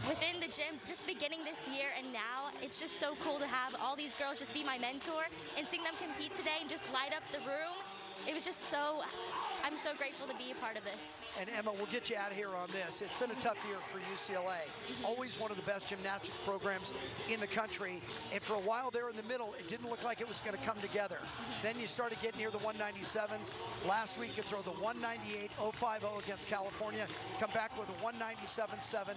within the gym just beginning this year, and now it's just so cool to have all these girls just be my mentor and seeing them compete today and just light up the room. it was just so, I'm so grateful to be a part of this. And Emma, we'll get you out of here on this. It's been a tough year for UCLA. Always one of the best gymnastics programs in the country. And for a while there in the middle, it didn't look like it was going to come together. Then you started getting near the 197s. Last week, you throw the 198.050 against California, come back with a 197.7.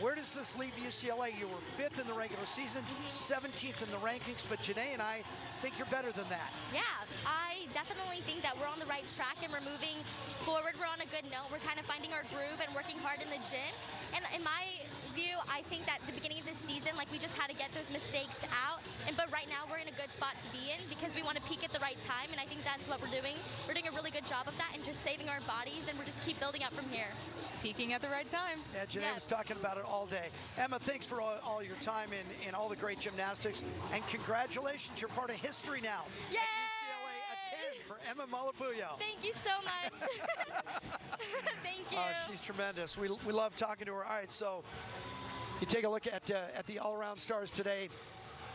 Where does this leave UCLA? You were 5th in the regular season, 17th in the rankings, but Janae and I think you're better than that. Yeah, I definitely think that we're on the right track and we're moving forward. We're on a good note. We're kind of finding our groove and working hard in the gym. And in my view, I think that the beginning of the season, like, we just had to get those mistakes out. But right now we're in a good spot to be in because we want to peak at the right time. And I think that's what we're doing. We're doing a really good job of that and just saving our bodies, and we're just keep building up from here. Peaking at the right time. Yeah, Janae was talking about it all day. Emma, thanks for all your time in all the great gymnastics. And congratulations, you're part of history now. Yay! At UCLA, a 10 for Emma Malapuyo. Thank you so much. Thank you. She's tremendous. We love talking to her. All right, so you take a look at the all-around stars today.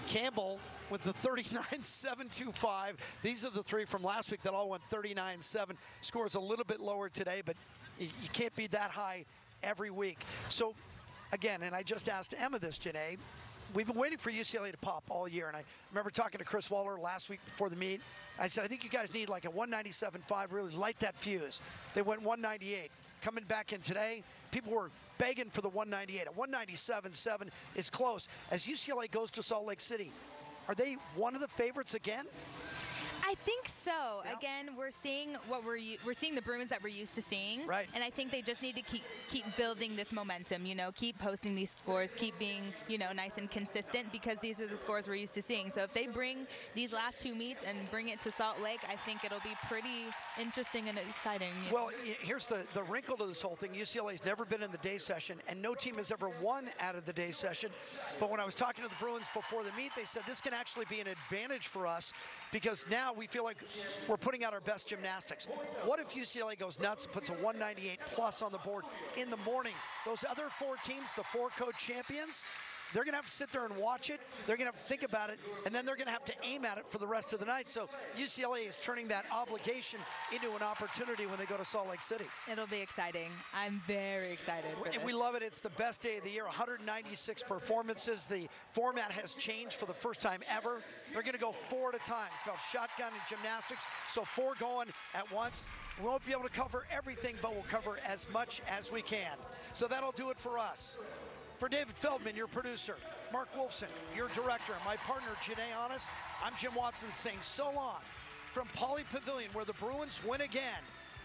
Campbell with the 39.725. These are the three from last week that all went 39.7. Scores a little bit lower today, but you can't be that high every week. So, again, and I just asked Emma this, Janae, we've been waiting for UCLA to pop all year, and I remember talking to Chris Waller last week before the meet. I said, I think you guys need like a 197.5, really light that fuse. They went 198. Coming back in today, people were begging for the 198. A 197.7 is close. As UCLA goes to Salt Lake City, are they one of the favorites again? I think so. Yeah. Again, we're seeing what we're seeing the Bruins that we're used to seeing. Right. And I think they just need to keep building this momentum, you know, keep posting these scores, keep being, you know, nice and consistent, because these are the scores we're used to seeing. So if they bring these last two meets and bring it to Salt Lake, I think it'll be pretty interesting and exciting. Well, here's the wrinkle to this whole thing. UCLA's never been in the day session, and no team has ever won out of the day session. But when I was talking to the Bruins before the meet, they said this can actually be an advantage for us, because now we feel like we're putting out our best gymnastics. What if UCLA goes nuts and puts a 198 plus on the board in the morning? Those other four teams, the four code champions, they're going to have to sit there and watch it. They're going to have to think about it, and then they're going to have to aim at it for the rest of the night. So UCLA is turning that obligation into an opportunity when they go to Salt Lake City. It'll be exciting. I'm very excited for And this. we love it. It's the best day of the year, 196 performances. The format has changed for the first time ever. They're going to go 4 at a time. It's called shotgun and gymnastics, so 4 going at once. We won't be able to cover everything, but we'll cover as much as we can. So that'll do it for us. For David Feldman, your producer, Mark Wolfson, your director, and my partner, Janae Honest, I'm Jim Watson saying so long from Pauley Pavilion, where the Bruins win again.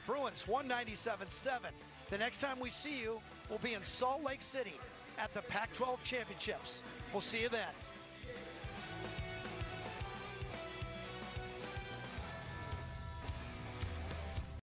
Bruins 197.7. The next time we see you, we'll be in Salt Lake City at the Pac-12 Championships. We'll see you then.